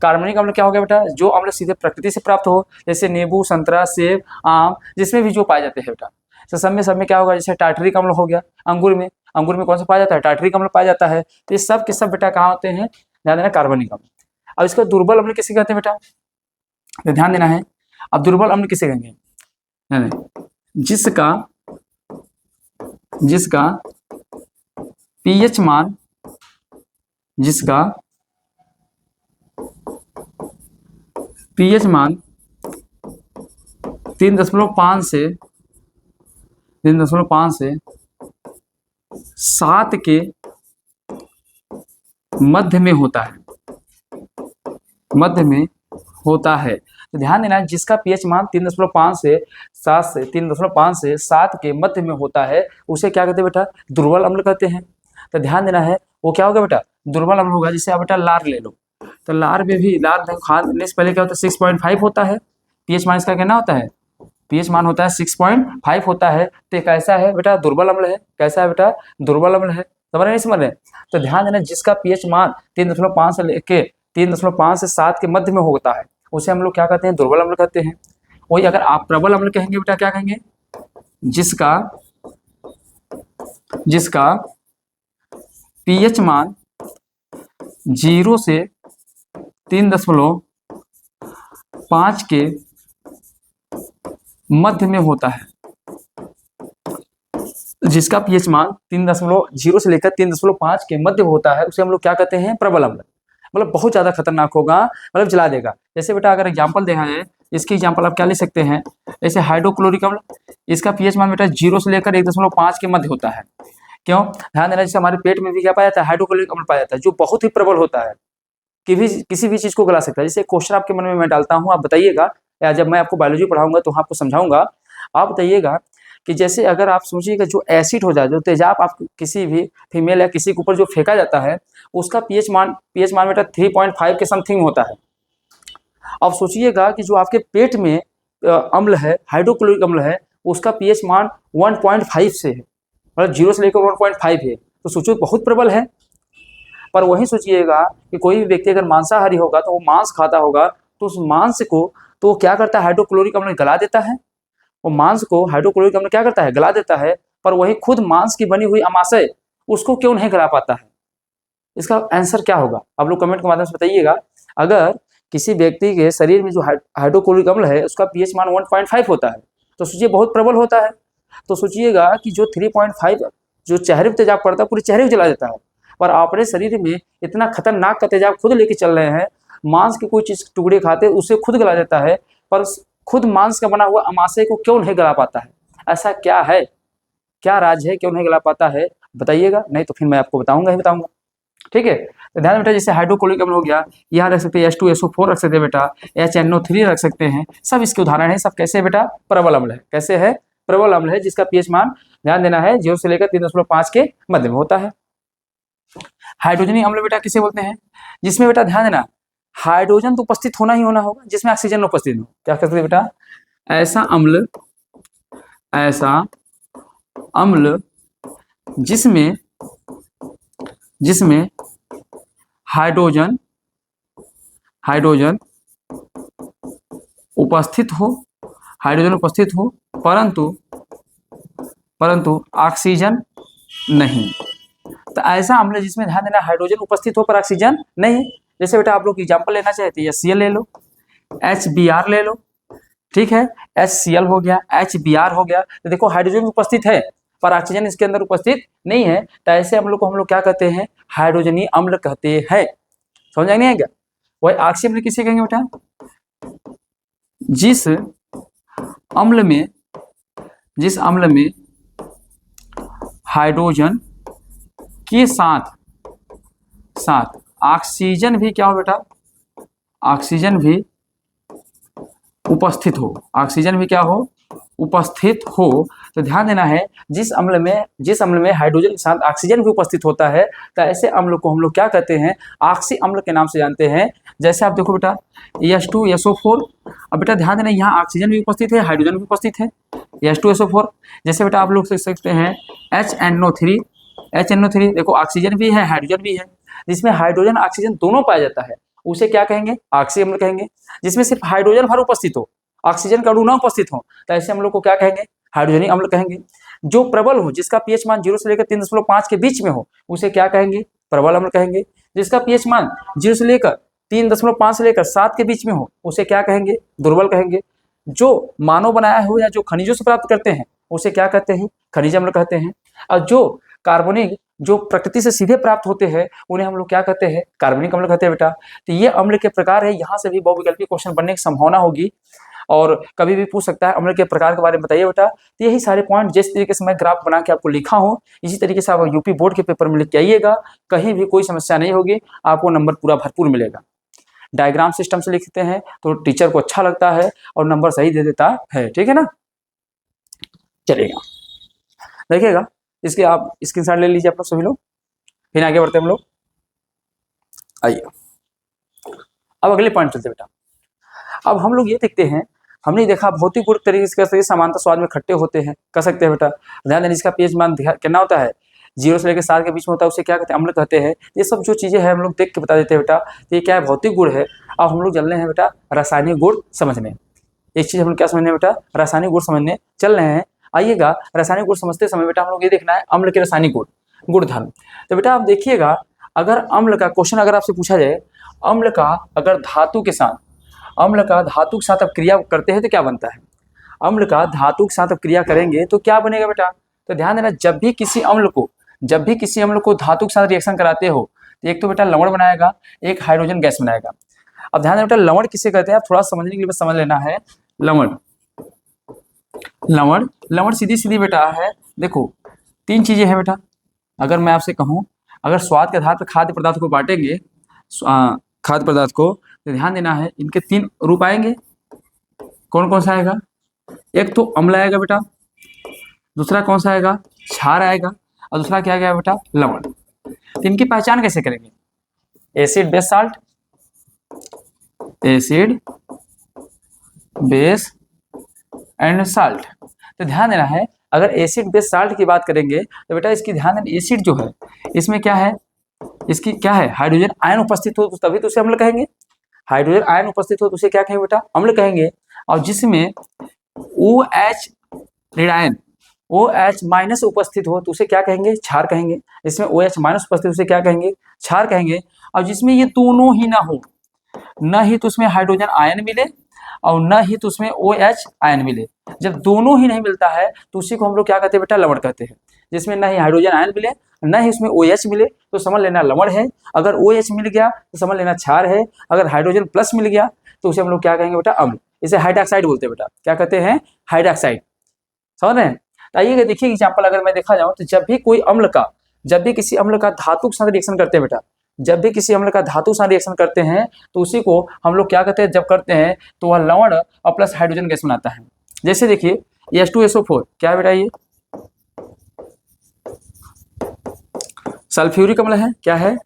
कार्बनिक अम्ल क्या हो गया बेटा, जो अम्ल सीधे प्रकृति से प्राप्त हो, जैसे नींबू, संतरा, सेब, आम, जिसमें भी जो पाए जाते हैं बेटा। तो सब में क्या होगा, जैसे टार्टरिक अम्ल हो गया, अंगूर में कौन सा पाया जाता है, टार्टरिक अम्ल पाया जाता है। तो ये सब के सब बेटा कहाँ होते हैं, ध्यान देना, कार्बनिक अम्ल। अब इसका दुर्बल अम्ल किसे कहते हैं बेटा, तो ध्यान देना है। अब दुर्बल अम्ल किसे कहेंगे, जिसका पीएच मान 3.5 से 7 के मध्य में होता है। तो ध्यान देना, जिसका पीएच मान 3.5 से 7 के मध्य में होता है उसे क्या कहते हैं बेटा, दुर्बल अम्ल कहते हैं। तो ध्यान देना है, वो क्या होगा बेटा, दुर्बल अम्ल होगा। जैसे आप बेटा लार ले लो, तो लार में भी खाने से पहले क्या होता है, 6.5 होता है। पीएच मान इसका कितना होता है, पीएच मान होता है 6.5 होता है। तो कैसा है बेटा, दुर्बल अम्ल है। कैसा है बेटा, दुर्बल अम्ल है। समझ नहीं समझ रहे। तो ध्यान देना, जिसका पीएच मान 3.5 से लेके 3.5 से 7 के मध्य में होता है उसे हम लोग क्या कहते हैं, दुर्बल अम्ल कहते हैं। वही अगर आप प्रबल अम्ल कहेंगे बेटा, क्या कहेंगे, जिसका पीएच मान 0 से 3.5 के मध्य में होता है। जिसका पीएच मान 3.0 से लेकर 3.5 के मध्य होता है उसे हम लोग क्या कहते हैं, प्रबल अम्ल। मतलब बहुत ज़्यादा खतरनाक होगा, मतलब जला देगा। जैसे बेटा अगर एग्जाम्पल देखा जाए, इसकी एग्जाम्पल आप क्या ले सकते हैं, जैसे हाइड्रोक्लोरिक अम्ल, इसका पीएच मान बेटा 0 से लेकर 1.5 के मध्य होता है। क्यों, ध्यान देना, जैसे हमारे पेट में भी क्या पाया जाता है, हाइड्रोक्लोरिक अम्ल पाया जाता है, जो बहुत ही प्रबल होता है, किसी भी चीज़ को गला सकता है। जैसे क्वेश्चन आपके मन में मैं डालता हूँ, आप बताइएगा, या जब मैं आपको बायोलॉजी पढ़ाऊंगा तो आपको समझाऊंगा, आप बताइएगा कि जैसे अगर आप सोचिएगा जो एसिड हो जाए, जो तेजाब आप किसी भी फीमेल या किसी के ऊपर जो फेंका जाता है, उसका पीएच मान बेटा 3.5 के समथिंग होता है। अब सोचिएगा कि जो आपके पेट में अम्ल है, हाइड्रोक्लोरिक अम्ल है, उसका पीएच मान 1.5 से है, मतलब 0 से लेकर 1.5 है, तो सोचिए बहुत प्रबल है। पर वहीं सोचिएगा कि कोई भी व्यक्ति अगर मांसाहारी होगा तो वो मांस खाता होगा, तो उस मांस को तो वो क्या करता है, हाइड्रोक्लोरिक अम्ल गला देता है। वो मांस को हाइड्रोक्लोरिक अम्ल क्या करता है, गला देता है। पर वही खुद मांस की बनी हुई अमाशय उसको क्यों नहीं गला पाता है? इसका आंसर क्या होगा, आप लोग कमेंट के माध्यम से बताइएगा। अगर किसी व्यक्ति के शरीर में जो हाइड्रोक्लोरिक अम्ल है उसका पीएच मान 1.5 होता है, तो सोचिए बहुत प्रबल होता है। तो सोचिएगा कि जो 3.5 जो चेहरे पर तेजाब पड़ता है पूरे चेहरे को जला देता है, पर अपने शरीर में इतना खतरनाक का तेजाब खुद लेके चल रहे हैं, मांस की कोई चीज टुकड़े खाते उसे खुद गला देता है, पर खुद मांस का बना हुआ अमाशय को क्यों नहीं गला पाता है? ऐसा क्या है, क्या राज है, क्यों नहीं गला पाता है, बताइएगा। नहीं तो फिर मैं आपको बताऊंगा ही बताऊंगा, ठीक है। तो ध्यान बेटा, जैसे हाइड्रोक्लोरिक अम्ल हो गया, यहाँ रख सकते हैं H2SO4 रख सकते हैं बेटा, HNO3 रख सकते हैं, सब इसके उदाहरण है। सब कैसे बेटा, प्रबल अम्ल है। कैसे है, प्रबल अम्ल है, जिसका पीएच मान ध्यान देना है 0 से लेकर 3.5 के मध्य में होता है। हाइड्रोजनी अम्ल बेटा किसे बोलते हैं, जिसमें बेटा ध्यान देना हाइड्रोजन तो उपस्थित होना ही होना होगा, जिसमें ऑक्सीजन उपस्थित हो। क्या कर सकते हैं बेटा, ऐसा अम्ल जिसमें हाइड्रोजन उपस्थित हो परंतु ऑक्सीजन नहीं। तो ऐसा अम्ल जिसमें ध्यान देना हाइड्रोजन उपस्थित हो पर ऑक्सीजन नहीं। जैसे बेटा आप लोग एग्जांपल लेना चाहते हैं, HCl ले लो, HBr ले लो, ठीक है, HCl हो गया, HBr हो गया। तो देखो हाइड्रोजन उपस्थित है पर ऑक्सीजन इसके अंदर उपस्थित नहीं है, तो ऐसे अम्ल को हम लोग क्या कहते हैं, हाइड्रोजनी अम्ल कहते हैं। समझ नहीं है क्या? वही ऑक्सी अम्ल किसे कहेंगे बेटा, जिस अम्ल में हाइड्रोजन के साथ ऑक्सीजन भी क्या हो बेटा, ऑक्सीजन भी उपस्थित हो, उपस्थित हो। तो ध्यान देना है जिस अम्ल में हाइड्रोजन के साथ ऑक्सीजन भी उपस्थित होता है, तो ऐसे अम्ल को हम लोग क्या कहते हैं, ऑक्सी अम्ल के नाम से जानते हैं। जैसे आप देखो बेटा H2SO4, अब बेटा ध्यान देना यहाँ ऑक्सीजन भी उपस्थित है, हाइड्रोजन भी उपस्थित है, H2SO4। जैसे बेटा आप लोग देख सकते हैं HNO3 देखो ऑक्सीजन भी है, हाइड्रोजन भी है, जिसमें हाइड्रोजन ऑक्सीजन दोनों पाया जाता है, उसे क्या कहेंगे, ऑक्सी अम्ल कहेंगे। जिसमें सिर्फ हाइड्रोजन भर उपस्थित हो, ऑक्सीजन का अणु न उपस्थित हो, तो ऐसे हम लोग को क्या कहेंगे, हाइड्रोजनी अम्ल कहेंगे। जो प्रबल हो, जिसका पीएच मान 0 से लेकर 3.5 के बीच में हो, उसे क्या कहेंगे, प्रबल अम्ल कहेंगे। जिसका पीएच मान 0 से लेकर 3.5 से लेकर 7 के बीच में हो, उसे क्या कहेंगे, दुर्बल कहेंगे। जो मानव बनाया हो या जो खनिजों से प्राप्त करते हैं, उसे क्या कहते हैं, खनिज अम्ल कहते हैं। और जो कार्बनिक जो प्रकृति से सीधे प्राप्त होते हैं, उन्हें हम लोग क्या कहते हैं, कार्बनिक अम्ल कहते हैं बेटा। तो ये अम्ल के प्रकार है, यहाँ से भी बहुविकल्पीय क्वेश्चन बनने की संभावना होगी और कभी भी पूछ सकता है अम्ल के प्रकार के बारे में बताइए बेटा। तो यही सारे पॉइंट जिस तरीके से मैं ग्राफ बना के आपको लिखा हूँ, इसी तरीके से आप यूपी बोर्ड के पेपर में लिख के आइएगा, कहीं भी कोई समस्या नहीं होगी, आपको नंबर पूरा भरपूर मिलेगा। डायग्राम सिस्टम से लिखते हैं तो टीचर को अच्छा लगता है और नंबर सही दे देता है, ठीक है ना। चलिएगा देखिएगा, इसके आप स्क्रीनशॉट ले लीजिए आप लोग सभी लोग, फिर आगे बढ़ते हैं हम लोग। आइए अब अगले पॉइंट चलते बेटा। अब हम लोग ये देखते हैं, हमने देखा भौतिक गुण तरीके से कैसे समानता स्वाद में खट्टे होते हैं, कर सकते हैं बेटा। ध्यान देना, इसका पीएच मान कितना होता है, 0 से लेकर 7 के बीच में होता है, उसे क्या कहते हैं, अम्ल कहते हैं। ये सब जो चीजें हैं हम लोग देख के बता देते हैं बेटा। ये क्या है, भौतिक गुण है। अब हम लोग चल रहे हैं बेटा रासायनिक गुण समझने। एक चीज हम लोग क्या समझने बेटा, रासायनिक गुण समझने चल रहे हैं। आइएगा, रासायनिक गुण समझते समय बेटा हम लोग ये देखना है अम्ल के रासायनिक गुण धर्म। तो बेटा आप देखिएगा, अगर अम्ल का क्वेश्चन अगर आपसे पूछा जाए, अम्ल का अगर धातु के साथ अब क्रिया करते हैं तो क्या बनता है, अम्ल का धातु के साथ अब क्रिया करेंगे तो क्या बनेगा बेटा। तो ध्यान देना, जब भी किसी अम्ल को धातु के साथ रिएक्शन कराते हो, तो एक तो बेटा लवण बनाएगा, एक हाइड्रोजन गैस बनाएगा। अब ध्यान देना बेटा, लवण किसे कहते हैं, आप थोड़ा समझने के लिए बस समझ लेना है। लवण सीधी बेटा है, देखो 3 चीजें हैं बेटा। अगर मैं आपसे कहूं, अगर स्वाद के आधार पर खाद्य पदार्थ को बांटेंगे, खाद्य पदार्थ को, तो ध्यान देना है इनके 3 रूप आएंगे। कौन कौन सा आएगा, एक तो अम्ल आएगा बेटा, दूसरा कौन सा आएगा, क्षार आएगा, और दूसरा क्या आएगा बेटा, लवण। तो इनकी पहचान कैसे करेंगे, acid base salt, base and salt. तो ध्यान देना है, अगर एसिड बेस साल्ट की बात करेंगे तो बेटा इसकी ध्यान देना, एसिड जो है इसमें क्या है, इसकी क्या है, हाइड्रोजन आयन उपस्थित हो तो तभी तो उसे अम्ल कहेंगे। हाइड्रोजन आयन उपस्थित हो तो उसे क्या कहेंगे बेटा, अम्ल कहेंगे। और जिसमें OH ऋणायन OH माइनस उपस्थित हो तो उसे क्या कहेंगे, क्षार कहेंगे। इसमें OH माइनस उपस्थित उसे क्या कहेंगे, क्षार कहेंगे। और जिसमें ये दोनों ही ना हो, न ही तो उसमें हाइड्रोजन आयन मिले और न ही तो उसमें OH आयन मिले, जब दोनों ही नहीं मिलता है तो उसी को हम लोग क्या कहते हैं बेटा, लवण कहते हैं। जिसमें न ही हाइड्रोजन आयन मिले न ही उसमें OH मिले तो समझ लेना लवण है। अगर OH मिल गया तो समझ लेना क्षार है। अगर हाइड्रोजन प्लस मिल गया तो उसे हम लोग क्या कहेंगे बेटा, अम्ल। इसे हाइड्रोक्साइड बोलते हैं बेटा, क्या कहते हैं, हाइड्रोक्साइड। समझ रहे हैं। आइए देखिए एग्जाम्पल, अगर मैं देखा जाऊँ तो जब भी किसी अम्ल का धातु के साथ रिएक्शन करते हैं बेटा, जब भी किसी अम्ल का धातु के साथ रिएक्शन करते हैं तो उसी को हम लोग क्या कहते हैं, जब करते हैं तो वह लवण और प्लस हाइड्रोजन गैस बनाता है। जैसे देखिए H2SO4 क्या है बेटा, ये सल्फ्यूरिक अम्ल है। क्या है,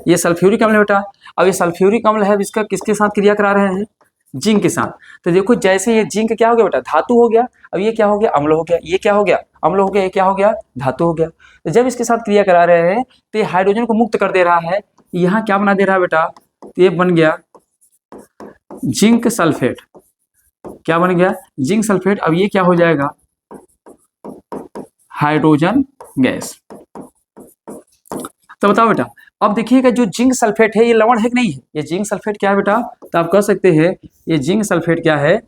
ये सल्फ्यूरिक अम्ल है बेटा। अब ये सल्फ्यूरिक अम्ल है, इसका किसके साथ क्रिया करा रहे हैं, जिंक के साथ। तो देखो जैसे ये जिंक क्या हो गया बेटा, धातु हो गया। अब ये क्या हो गया, अम्ल हो गया। ये क्या हो गया, अम्ल हो गया। ये क्या हो गया, धातु हो गया। तो जब इसके साथ क्रिया करा रहे हैं तो ये हाइड्रोजन को मुक्त कर दे रहा है। यहाँ क्या बना दे रहा है बेटा, तो ये बन गया जिंक सल्फेट। क्या बन गया, जिंक सल्फेट। अब ये क्या हो जाएगा, हाइड्रोजन गैस। तो बताओ बेटा, अब देखिएगा जो जिंक सल्फेट है ये लवण है कि नहीं है, ये जिंक सल्फेट क्या है बेटा, तो आप कह सकते हैं ये जिंक सल्फेट क्या है,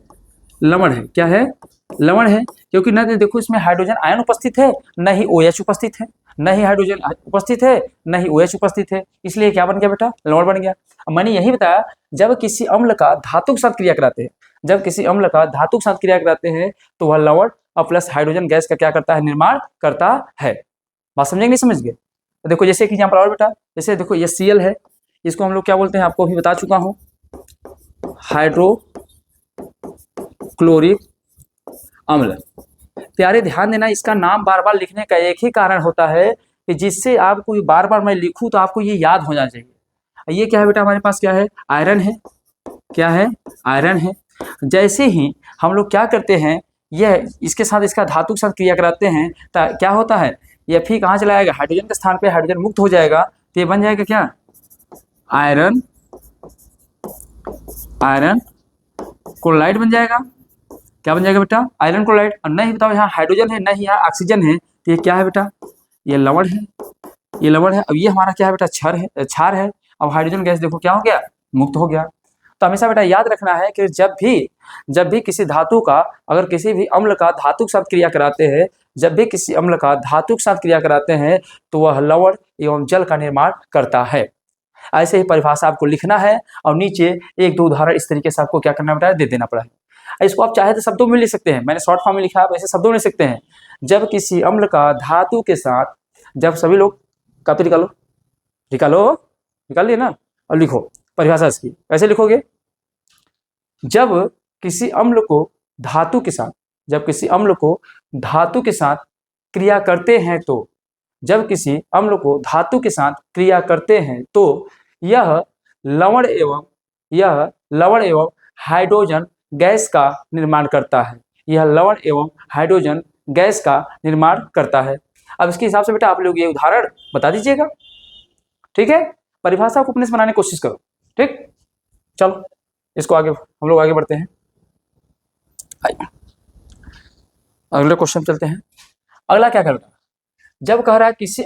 लवण है। क्या है, लवण है। क्योंकि न देखो इसमें हाइड्रोजन आयन उपस्थित है, न ही OH उपस्थित है, न ही हाइड्रोजन उपस्थित है, न ही OH उपस्थित है, इसलिए क्या बन गया बेटा, लवण बन गया। अब मैंने यही बताया, जब किसी अम्ल का धातु के साथ क्रिया कराते हैं, जब किसी अम्ल का धातु के साथ क्रिया कराते हैं तो वह लवण और प्लस हाइड्रोजन गैस का क्या करता है, निर्माण करता है। बात समझेंगे, नहीं समझ गए। तो देखो जैसे एक एग्जाम्पल और बेटा, जैसे देखो ये Cl है, इसको हम लोग क्या बोलते हैं, आपको भी बता चुका हूँ, हाइड्रोक्लोरिक अम्ल। प्यारे ध्यान देना, इसका नाम बार बार लिखने का एक ही कारण होता है कि जिससे आपको बार बार मैं लिखूं तो आपको ये याद हो जाना चाहिए। ये क्या है बेटा, हमारे पास क्या है, आयरन है। क्या है, आयरन है। जैसे ही हम लोग क्या करते हैं, यह इसके साथ इसका धातु के साथ क्रिया कराते हैं तो क्या होता है, ये फिर कहाँ चला जाएगा, हाइड्रोजन के स्थान पे हाइड्रोजन मुक्त हो जाएगा। तो ये बन जाएगा क्या, आयरन क्लोराइड बन जाएगा। क्या बन जाएगा बेटा, आयरन क्लोराइड। और नहीं बताओ यहाँ हाइड्रोजन है, नहीं यहाँ ऑक्सीजन है, तो ये क्या है बेटा, ये लवण है। ये लवण है। अब ये हमारा क्या है बेटा, क्षार है। अब हाइड्रोजन गैस देखो क्या हो गया, मुक्त हो गया। तो हमेशा बेटा याद रखना है कि जब भी किसी धातु का, अगर किसी भी अम्ल का धातु के साथ क्रिया कराते हैं, जब भी किसी अम्ल का धातु के साथ क्रिया कराते हैं तो वह लवण एवं जल का निर्माण करता है। ऐसे ही परिभाषा आपको लिखना है और नीचे एक दो उदाहरण इस तरीके से आपको क्या करना पड़ा है, दे देना पड़ा है। इसको आप चाहे तो शब्दों में लिख सकते हैं, मैंने शॉर्ट फॉर्म में लिखा, आप ऐसे शब्दों में लिख सकते हैं। जब किसी अम्ल का धातु के साथ, जब सभी लोग कॉपी निकाल लिए ना, और लिखो परिभाषा इसकी, कैसे लिखोगे, जब किसी अम्ल को धातु के साथ, जब किसी अम्ल को धातु के साथ क्रिया करते हैं तो, जब किसी अम्ल को धातु के साथ क्रिया करते हैं तो यह लवण एवं हाइड्रोजन गैस का निर्माण करता है। यह लवण एवं हाइड्रोजन गैस का निर्माण करता है। अब इसके हिसाब से बेटा आप लोग ये उदाहरण बता दीजिएगा, ठीक है। परिभाषा को अपने से बनाने की कोशिश करो, ठीक। चलो इसको आगे हम लोग आगे बढ़ते हैं, अगले क्वेश्चन चलते हैं। अगला क्या कर रहा है, जब कह रहा है किसी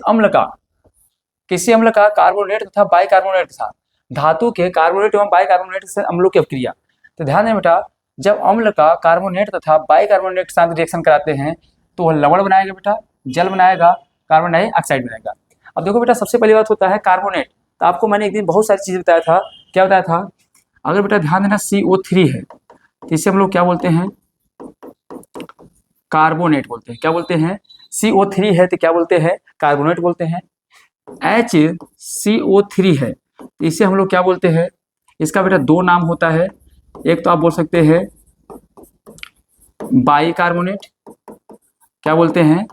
अम्ल का कार्बोनेट तथा बाइकार्बोनेट के साथ धातु के कार्बोनेट एवं बाइकार्बोनेट से अम्लों की अपक्रिया। तो ध्यान दें बेटा, जब अम्ल का कार्बोनेट तथा बाइकार्बोनेट के साथ रिएक्शन कराते हैं तो वह लवण बनाएगा बेटा, जल बनाएगा, कार्बन डाइऑक्साइड बनाएगा। अब देखो बेटा, सबसे पहली बात होता है कार्बोनेट। तो आपको मैंने एक दिन बहुत सारी चीजें बताया था। क्या बताया था, अगर बेटा ध्यान देना CO3 है तो इसे हम लोग क्या बोलते हैं, कार्बोनेट बोलते हैं। क्या बोलते हैं, CO3 है तो क्या बोलते हैं, कार्बोनेट बोलते हैं। HCO3 है तो इसे हम लोग क्या बोलते हैं, इसका बेटा दो नाम होता है। एक तो आप बोल सकते हैं बाइकार्बोनेट, क्या बोलते हैं,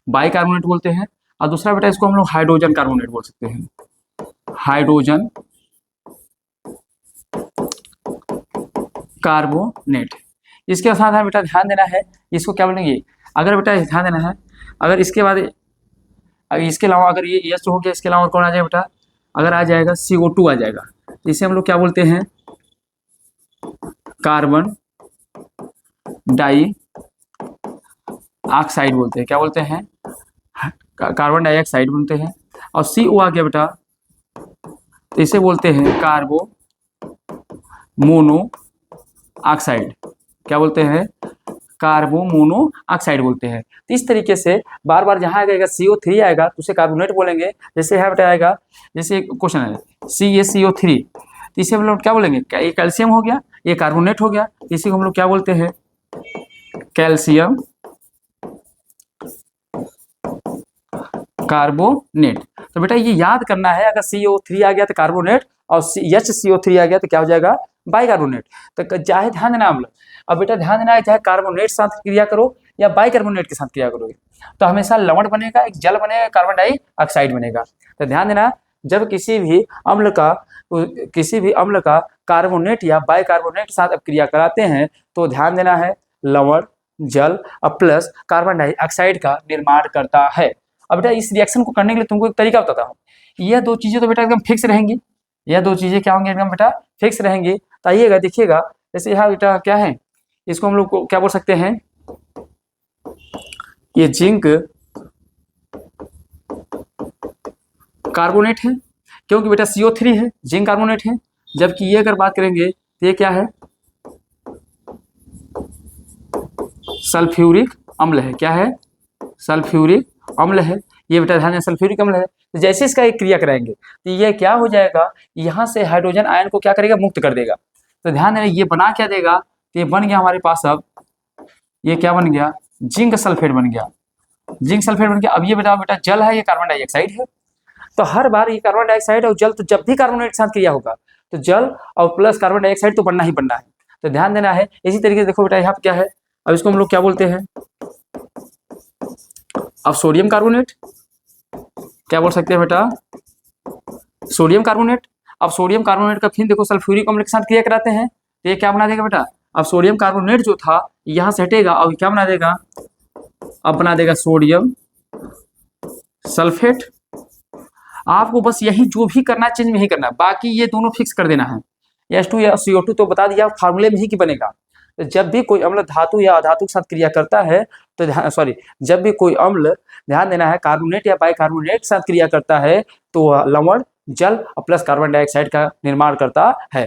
बाइकार्बोनेट बोलते हैं। और दूसरा बेटा इसको हम लोग हाइड्रोजन कार्बोनेट बोल सकते हैं, हाइड्रोजन कार्बोनेट। इसके साथ बेटा ध्यान देना है, इसको क्या बोलेंगे, अगर बेटा ध्यान देना है, अगर इसके बाद इसके अलावा अगर ये यस हो गया, इसके अलावा कौन आ जाएगा बेटा, अगर आ जाएगा CO2 आ जाएगा, इसे हम लोग क्या बोलते हैं, कार्बन डाई ऑक्साइड बोलते हैं। क्या बोलते हैं, कार्बन डाइऑक्साइड बोलते हैं। और CO आ गया बेटा, तो इसे बोलते हैं कार्बो मोनो ऑक्साइड। क्या बोलते हैं, कार्बो मोनो ऑक्साइड बोलते हैं। तो इस तरीके से बार बार जहाँ आएगा CO3 आएगा तो उसे कार्बोनेट बोलेंगे। जैसे यहाँ बेटा आएगा, जैसे क्वेश्चन है CaCO3, तो इसे हम लोग क्या बोलेंगे, ये कैल्शियम हो गया, ये कार्बोनेट हो गया, इसी को हम लोग क्या बोलते हैं, कैल्शियम कार्बोनेट। तो बेटा ये याद करना है, अगर CO3 आ गया तो कार्बोनेट, और HCO3 आ गया तो क्या हो जाएगा, बाइकार्बोनेट। तो चाहे ध्यान देना आप लोग, अब बेटा ध्यान देना है, चाहे कार्बोनेट के साथ क्रिया करो या बाइकार्बोनेट के साथ क्रिया करोगे तो हमेशा लवण बनेगा, एक जल बनेगा, कार्बन डाइऑक्साइड बनेगा। तो ध्यान देना, जब किसी भी अम्ल का कार्बोनेट या बाइकार्बोनेट के साथ अब क्रिया कराते हैं तो ध्यान देना है, लवण, जल और प्लस कार्बन डाइऑक्साइड का निर्माण करता है। अब बेटा इस रिएक्शन को करने के लिए तुमको एक तरीका बताता हूँ। यह दो चीजें तो बेटा एकदम फिक्स रहेंगी, यह दो चीजें क्या होंगी, एकदम बेटा फिक्स रहेंगी। तो आइएगा देखिएगा, जैसे यहाँ बेटा क्या है, इसको हम लोग को क्या बोल सकते हैं, ये जिंक कार्बोनेट है, क्योंकि बेटा CO3 है, जिंक कार्बोनेट है। जबकि ये अगर बात करेंगे तो ये क्या है, सल्फ्यूरिक अम्ल है। क्या है, सल्फ्यूरिक अम्ल है। ये बेटा ध्यान दें, सल्फ्यूरिक अम्ल है। तो जैसे इसका एक क्रिया कराएंगे तो ये क्या हो जाएगा, यहाँ से हाइड्रोजन आयन को क्या करेगा, मुक्त कर देगा। तो ध्यान देना, ये बना क्या देगा, तो ये बन गया हमारे पास, अब ये क्या बन गया, जिंक सल्फेट बन गया, जिंक सल्फेट बन गया। अब ये बेटा जल है, ये कार्बन डाइऑक्साइड है। तो हर बार ये कार्बन डाइऑक्साइड और जल, तो जब भी कार्बोनेट के साथ क्रिया होगा तो जल और प्लस कार्बन डाइऑक्साइड तो बनना ही बनना है। तो ध्यान देना है। इसी तरीके से देखो बेटा यहाँ पे क्या है, अब इसको हम लोग क्या बोलते हैं, अब सोडियम कार्बोनेट, क्या बोल सकते हैं बेटा, सोडियम कार्बोनेट। अब सोडियम कार्बोनेट का फिर देखो सल्फ्यूरिक अम्ल के साथ क्रिया कराते हैं तो ये क्या बना देगा बेटा, अब सोडियम कार्बोनेट जो था यहाँ से हटेगा और क्या बना देगा, अब बना देगा सोडियम सल्फेट। आपको बस यही जो भी करना है, चेंज में ही करना है, बाकी ये दोनों फिक्स कर देना है। H2 या CO2 तो बता दिया फार्मूले में ही कि बनेगा। तो जब भी कोई अम्ल धातु या अधातु के साथ क्रिया करता है तो जब भी कोई अम्ल, ध्यान देना है, कार्बोनेट या बाइकार्बोनेट के साथ क्रिया करता है तो लवण, जल और प्लस कार्बन डाइऑक्साइड का निर्माण करता है।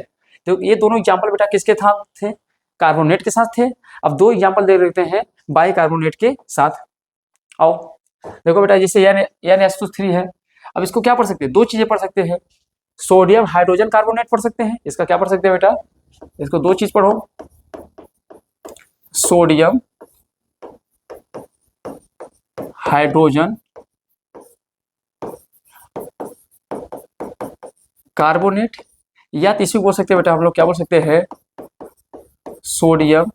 तो ये दोनों एग्जाम्पल बेटा किसके साथ थे, कार्बोनेट के साथ थे। अब दो एग्जाम्पल दे देते हैं बाइकार्बोनेट के साथ। आओ देखो बेटा, जैसे NH2 है, अब इसको क्या पढ़ सकते हैं, दो चीजें पढ़ सकते हैं, सोडियम हाइड्रोजन कार्बोनेट पढ़ सकते हैं। इसका क्या पढ़ सकते हैं बेटा, इसको दो चीज पढ़ो, सोडियम हाइड्रोजन कार्बोनेट, या तो इसी को बोल सकते हैं बेटा हम लोग क्या बोल सकते हैं, सोडियम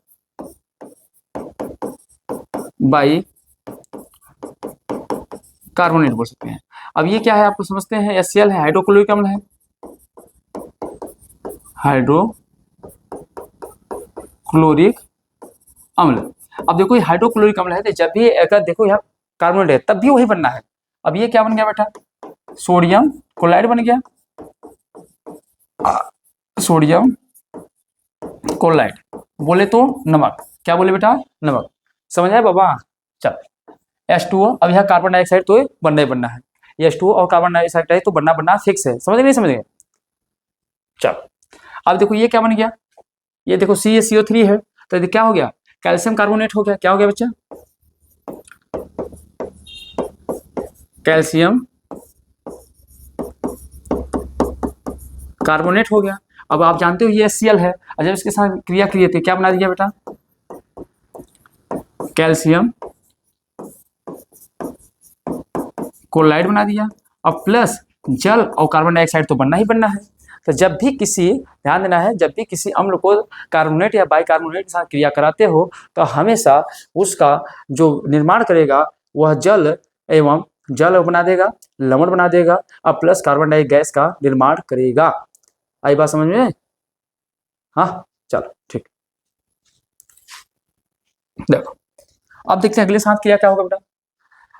बाई कार्बोनेट बोल सकते हैं। अब ये क्या है आपको समझते हैं, HCl है, हाइड्रोक्लोरिक अम्ल है, हाइड्रोक्लोरिक अम्ल। अब देखो ये हाइड्रोक्लोरिक अम्ल है, तो जब भी अगर देखो यहाँ कार्बोनेट है तब भी वही बनना है। अब ये क्या बन गया बेटा, सोडियम क्लोराइड बन गया, सोडियम क्लोराइड, बोले तो नमक, क्या बोले बेटा, नमक। समझ आए बाबा, चल H2O, अब यहाँ कार्बन डाइऑक्साइड तो बनना ही बनना है, H2O और कार्बन डाइऑक्साइड तो बनना फिक्स है। समझ नहीं समझ गए, चल अब देखो ये क्या बन गया, ये देखो CaCO3 है, तो ये क्या हो गया, कैल्शियम कार्बोनेट हो गया। क्या हो गया बच्चा, कैल्शियम कार्बोनेट हो गया। अब आप जानते हो ये HCl है, और जब इसके साथ क्रिया किए थे क्या बना दिया बेटा, कैल्शियम क्लोराइड बना दिया। अब प्लस जल और कार्बन डाइऑक्साइड तो बनना ही बनना है। तो जब भी किसी, ध्यान देना है, जब भी किसी अम्ल को कार्बोनेट या बाइकार्बोनेट के साथ क्रिया कराते हो तो हमेशा उसका जो निर्माण करेगा वह जल बना देगा, लवण बना देगा और प्लस कार्बन डाइऑक्साइड गैस का निर्माण करेगा। आई बात समझ में, हाँ चलो ठीक। देखो अब देखते हैं अगले साथ क्रिया क्या होगा बेटा।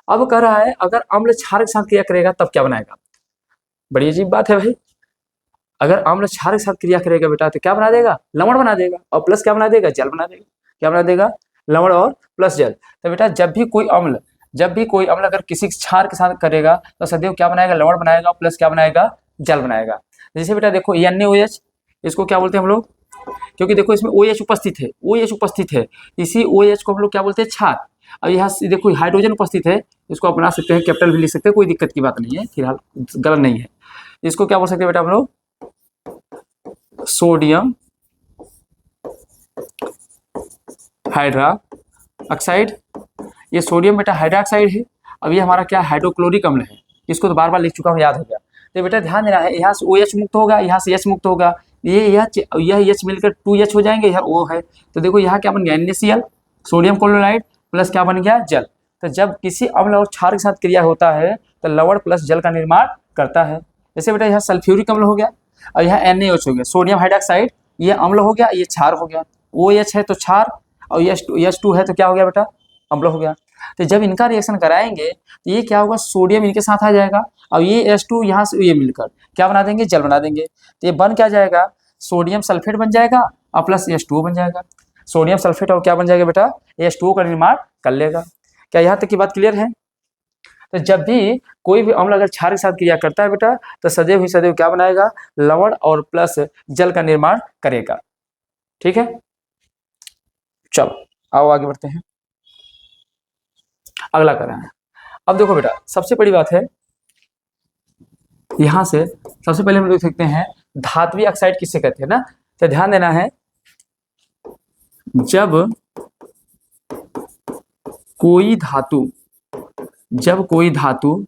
अब कह रहा है अगर अम्ल क्षार के साथ क्रिया करेगा तब क्या बनाएगा। बड़ी अजीब बात है भाई, अगर अम्ल क्षार के साथ क्रिया करेगा बेटा तो क्या बना देगा, लवण बना देगा, और प्लस क्या बना देगा, जल बना देगा। क्या बना देगा, लवण और प्लस जल। तो बेटा जब भी कोई अम्ल अगर किसी क्षार के साथ करेगा तो सदैव क्या बनाएगा, लवण बनाएगा, प्लस क्या बनाएगा, जल बनाएगा। जैसे बेटा देखो NaOH, इसको क्या बोलते हैं हम लोग, क्योंकि देखो इसमें OH उपस्थित है, इसी OH को हम लोग क्या बोलते हैं, क्षार। अब यहाँ देखो हाइड्रोजन उपस्थित है, इसको आप बना सकते हैं, कैपिटल भी लिख सकते हैं, कोई दिक्कत की बात नहीं है, फिलहाल गलत नहीं है। इसको क्या बोल सकते हैं बेटा हम लोग, सोडियम हाइड्रा ऑक्साइड। ये सोडियम बेटा हाइड्रोक्साइड है। अब ये हमारा क्या हाइड्रोक्लोरिक अम्ल है, इसको तो बार बार लिख चुका हूँ, याद हो गया। तो बेटा ध्यान देना है, यहाँ से OH मुक्त होगा, यहाँ से H मुक्त होगा, यह H मिलकर 2H हो जाएंगे, यहाँ O है। तो देखो यहाँ क्या बन गया, NaCl, सोडियम क्लोराइड प्लस क्या बन गया, जल। तो जब किसी अम्ल और क्षार के साथ क्रिया होता है तो लवण प्लस जल का निर्माण करता है। जैसे बेटा यहाँ सल्फ्यूरिक अम्ल हो गया, और यहाँ NaOH हो गया, सोडियम हाइड्रोक्साइड, ये अम्ल हो गया, ये क्षार हो गया। OH है तो क्षार, और H2 है तो क्या हो गया बेटा, अम्ल हो गया। तो जब इनका रिएक्शन कराएंगे तो ये क्या होगा, सोडियम इनके साथ आ जाएगा, और ये H2 यहाँ से ये मिलकर क्या बना देंगे, जल बना देंगे। तो ये बन क्या जाएगा, सोडियम सल्फेट बन जाएगा और प्लस H2O बन जाएगा। सोडियम सल्फेट और क्या बन जाएगा बेटा, H2O का निर्माण कर लेगा। क्या यहाँ तक की बात क्लियर है। तो जब भी कोई भी अम्ल अगर क्षार के साथ क्रिया करता है बेटा तो सदैव ही सदैव क्या बनाएगा, लवण और प्लस जल का निर्माण करेगा। ठीक है, चलो आओ आगे बढ़ते हैं, अगला कर रहे हैं। अब देखो बेटा सबसे बड़ी बात है, यहां से सबसे पहले हम लोग देखते हैं धात्विक ऑक्साइड किसे कहते हैं ना। तो ध्यान देना है, जब कोई धातु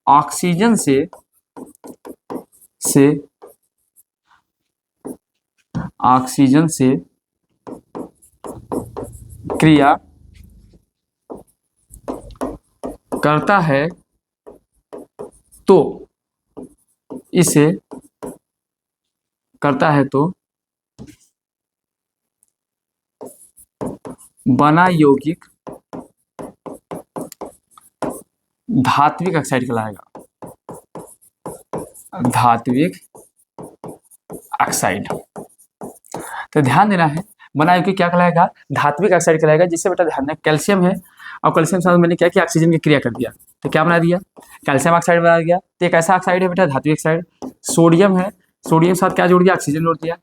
ऑक्सीजन से क्रिया करता है तो इसे बना यौगिक धात्विक ऑक्साइड कहलाएगा, धात्विक ऑक्साइड। तो ध्यान देना है, बना यौगिक क्या कहलाएगा, धात्विक ऑक्साइड कहलाएगा। जिससे बेटा ध्यान देना, कैल्शियम है और कैल्शियम साथ मैंने क्या किया, ऑक्सीजन की क्रिया कर दिया, तो क्या बना दिया, कैल्शियम ऑक्साइड बना दिया। तो एक ऐसा ऑक्साइड है बेटा धात्विक ऑक्साइड। सोडियम है, सोडियम साथ क्या जोड़ दिया, ऑक्सीजन जोड़ दिया,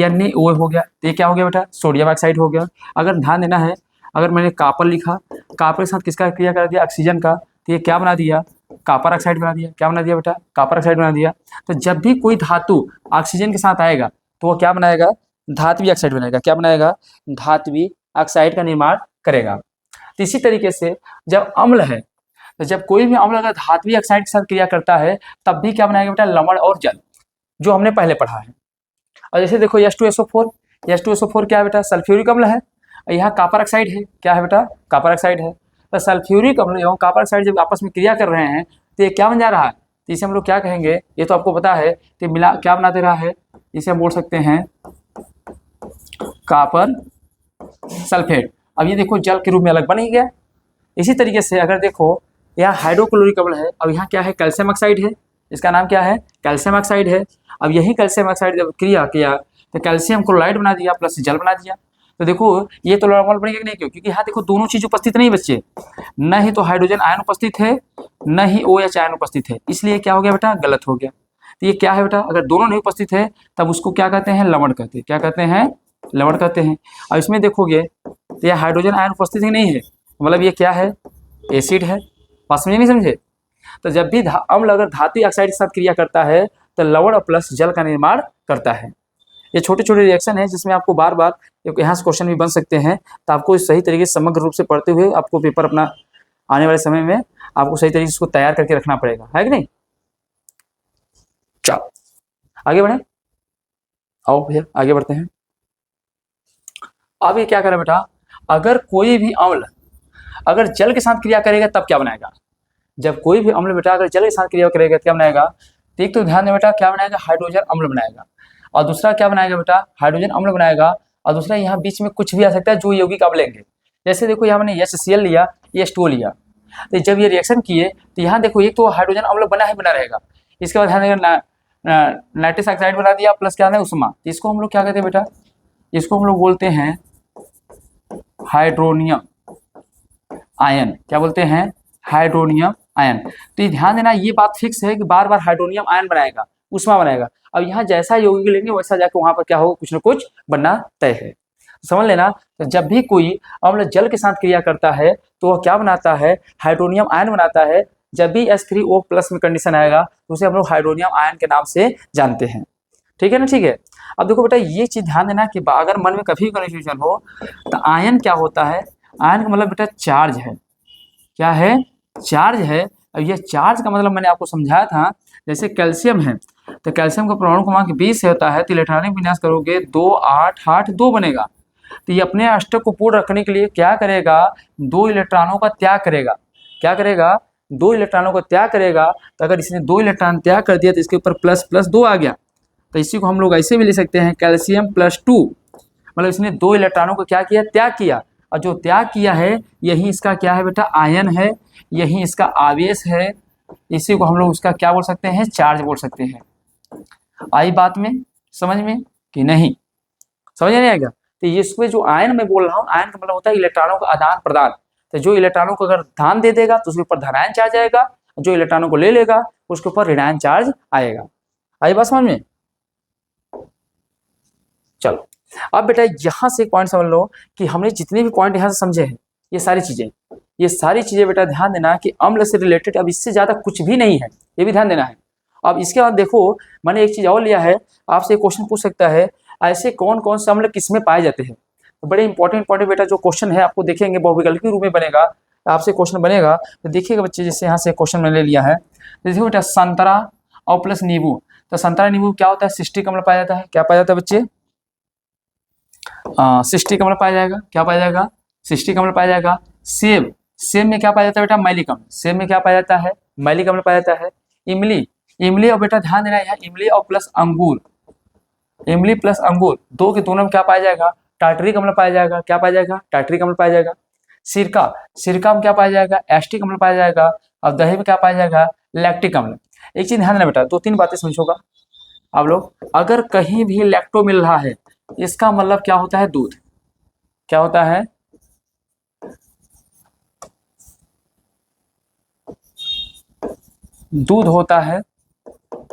NaO हो गया, तो ये क्या हो गया बेटा, सोडियम ऑक्साइड हो गया। अगर ध्यान देना है, अगर मैंने कॉपर लिखा, कॉपर के साथ किसका क्रिया कर दिया, ऑक्सीजन का, तो ये क्या बना दिया, कॉपर ऑक्साइड बना दिया। क्या बना दिया बेटा, कॉपर ऑक्साइड बना दिया। तो जब भी कोई धातु ऑक्सीजन के साथ आएगा तो वो क्या बनाएगा, धात्विक ऑक्साइड बनाएगा। क्या बनाएगा, धात्विक ऑक्साइड का निर्माण करेगा। तो इसी तरीके से जब अम्ल है, तो जब कोई भी अम्ल अगर धात्विक ऑक्साइड के साथ क्रिया करता है तब भी क्या बनाएगा बेटा, लवण और जल, जो हमने पहले पढ़ा है। और जैसे देखो H2SO4 क्या है बेटा, सल्फ्यूरिक अम्ल है, यहाँ कॉपर ऑक्साइड है, क्या है बेटा, कॉपर ऑक्साइड है। तो सल्फ्यूरिक अम्ल एवं कॉपर ऑक्साइड जब आपस में क्रिया कर रहे हैं तो ये क्या बन जा रहा है, तो इसे हम लोग क्या कहेंगे, ये तो आपको पता है, तो मिला क्या बना दे रहा है, इसे हम बोल सकते हैं कॉपर सल्फेट। अब ये देखो जल के रूप में अलग बन ही गया। इसी तरीके से अगर देखो यहाँ हाइड्रोक्लोरिक अम्ल है, अब यहाँ क्या है, कैल्शियम ऑक्साइड है, इसका नाम क्या है, कैल्शियम ऑक्साइड है। अब यही कैल्शियम ऑक्साइड जब क्रिया किया तो कैल्शियम क्लोराइड बना दिया प्लस जल बना दिया। तो देखो ये तो नॉर्मल बनेगा कि नहीं, क्यों, क्योंकि यहाँ देखो दोनों चीज उपस्थित नहीं बच्चे, न ही तो हाइड्रोजन आयन उपस्थित है न ही OH आयन उपस्थित है, इसलिए क्या हो गया बेटा, गलत हो गया। तो ये क्या है बेटा, अगर दोनों नहीं उपस्थित है तब उसको क्या कहते हैं, लवण कहते हैं। क्या कहते हैं, लवण कहते हैं। और इसमें देखोगे तो यह हाइड्रोजन आयन उपस्थित ही नहीं है, मतलब ये क्या है, एसिड है। बात समझे नहीं समझे। तो जब भी अम्ल अगर धात्विक ऑक्साइड के साथ क्रिया करता है तो लवण और प्लस जल का निर्माण करता है। ये छोटे छोटे रिएक्शन है जिसमें आपको बार बार यहाँ से क्वेश्चन भी बन सकते हैं, तो आपको सही तरीके से समग्र रूप से पढ़ते हुए आपको पेपर अपना आने वाले समय में आपको सही तरीके से उसको तैयार करके रखना पड़ेगा, है कि नहीं। चलो आगे बढ़े, आओ भैया आगे बढ़ते हैं। अब ये क्या करें बेटा, अगर कोई भी अम्ल अगर जल के साथ क्रिया करेगा तब क्या बनाएगा। जब कोई भी अम्ल बेटा अगर जल के साथ क्रिया करेगा क्या बनाएगा, तो एक तो ध्यान दें बेटा, क्या बनाएगा, हाइड्रोजन अम्ल बनाएगा, और दूसरा क्या बनाएगा बेटा, हाइड्रोजन अम्ल बनाएगा, और दूसरा यहाँ बीच में कुछ भी आ सकता है जो यौगिक आप लेंगे, जैसे देखो यहाँ मैंने HCl लिया, H2O लिया, तो जब ये रिएक्शन किए तो यहाँ देखो एक तो हाइड्रोजन अम्ल बना ही बना रहेगा, इसके बाद ध्यान देगा नाइट्रस ऑक्साइड बना दिया प्लस क्या है उष्मा, इसको हम लोग क्या कहते हैं बेटा, इसको हम लोग बोलते हैं हाइड्रोनियम आयन। क्या बोलते हैं? Hydronium ion. तो ये ध्यान देना, ये बात फिक्स है कि बार बार हाइड्रोनियम आयन बनाएगा, उष्मा बनाएगा। अब यहाँ जैसा यौगिक लेंगे वैसा जाके वहां पर क्या होगा, कुछ ना कुछ बनना तय है। समझ लेना, तो जब भी कोई अम्ल जल के साथ क्रिया करता है तो वह क्या बनाता है, हाइड्रोनियम आयन बनाता है। जब भी H3O+ में कंडीशन आएगा तो उसे हम लोग हाइड्रोनियम आयन के नाम से जानते हैं। ठीक है ना? ठीक है। अब देखो बेटा, ये चीज ध्यान देना कि अगर मन में कभी कंफ्यूजन हो तो आयन क्या होता है, आयन का मतलब बेटा चार्ज है। क्या है? चार्ज है। अब ये चार्ज का मतलब मैंने आपको समझाया था, जैसे कैल्शियम है तो कैल्शियम का परमाणु क्रमांक 20 होता है, तो इलेक्ट्रॉनिक विन्यास करोगे 2 8 8 2 बनेगा। तो ये अपने अष्टक को पूर्ण रखने के लिए क्या करेगा, 2 इलेक्ट्रॉनों का त्याग करेगा। क्या करेगा? 2 इलेक्ट्रॉनों का त्याग करेगा। तो अगर इसने 2 इलेक्ट्रॉन त्याग कर दिया तो इसके ऊपर प्लस प्लस 2 आ गया, तो इसी को हम लोग ऐसे भी लिख सकते हैं कैल्शियम +2, मतलब इसने 2 इलेक्ट्रॉनों को क्या किया, त्याग किया। और जो त्याग किया है यही इसका क्या है बेटा, आयन है, यही इसका आवेश है। इसी को हम लोग उसका क्या बोल सकते हैं, चार्ज बोल सकते हैं। आई बात में समझ में कि नहीं? समझ नहीं आएगा? तो इसमें जो आयन मैं बोल रहा हूँ, आयन का मतलब होता है इलेक्ट्रॉनों का आदान प्रदान। तो जो इलेक्ट्रॉनों को अगर दान दे देगा तो उसके ऊपर धनायन चार्ज आएगा, जो इलेक्ट्रॉनों को ले लेगा उसके ऊपर ऋणायन चार्ज आएगा। आई बात समझ में? चलो अब बेटा यहाँ से एक पॉइंट समझ लो कि हमने जितने भी पॉइंट यहाँ से समझे हैं, ये सारी चीजें बेटा ध्यान देना कि अम्ल से रिलेटेड अब इससे ज्यादा कुछ भी नहीं है, ये भी ध्यान देना है। अब इसके बाद देखो, मैंने एक चीज और लिया है, आपसे क्वेश्चन पूछ सकता है ऐसे कौन कौन से अम्ल किसमें पाए जाते हैं। तो बड़े इंपॉर्टेंट बेटा जो क्वेश्चन है आपको देखेंगे बहुविकल्पी रूप में बनेगा, आपसे क्वेश्चन बनेगा तो देखिएगा बच्चे। जैसे यहाँ से क्वेश्चन मैंने लिया है, देखिए बेटा संतरा और प्लस नींबू। तो संतरा नींबू क्या होता है, सिस्टिक अम्ल पाया जाता है। क्या पाया जाता है बच्चे? सिस्टिक अम्ल पाया जाएगा। क्या पाया जाएगा? सिस्टिक अम्ल पाया जाएगा। सेब में क्या पाया जाता है बेटा, मैलिक अम्ल। सेब में क्या पाया जाता है, मैलिक अम्ल पाया जाता है। इमली और बेटा ध्यान देना है, इमली और प्लस अंगूर, इमली प्लस अंगूर दो के दोनों में क्या पाया जाएगा, टार्टरिक अम्ल पाया जाएगा। क्या पाया जाएगा? टार्टरिक अम्ल पाया जाएगा। सिरका में क्या पाया जाएगा, एस्टिक अम्ल पाया जाएगा। और दही में क्या पाया जाएगा, लैक्टिक अम्ल। एक चीज ध्यान देना बेटा, 2-3 बातें समझोगा आप लोग। अगर कहीं भी लैक्टो मिल रहा है इसका मतलब क्या होता है, दूध। क्या होता है? दूध होता है,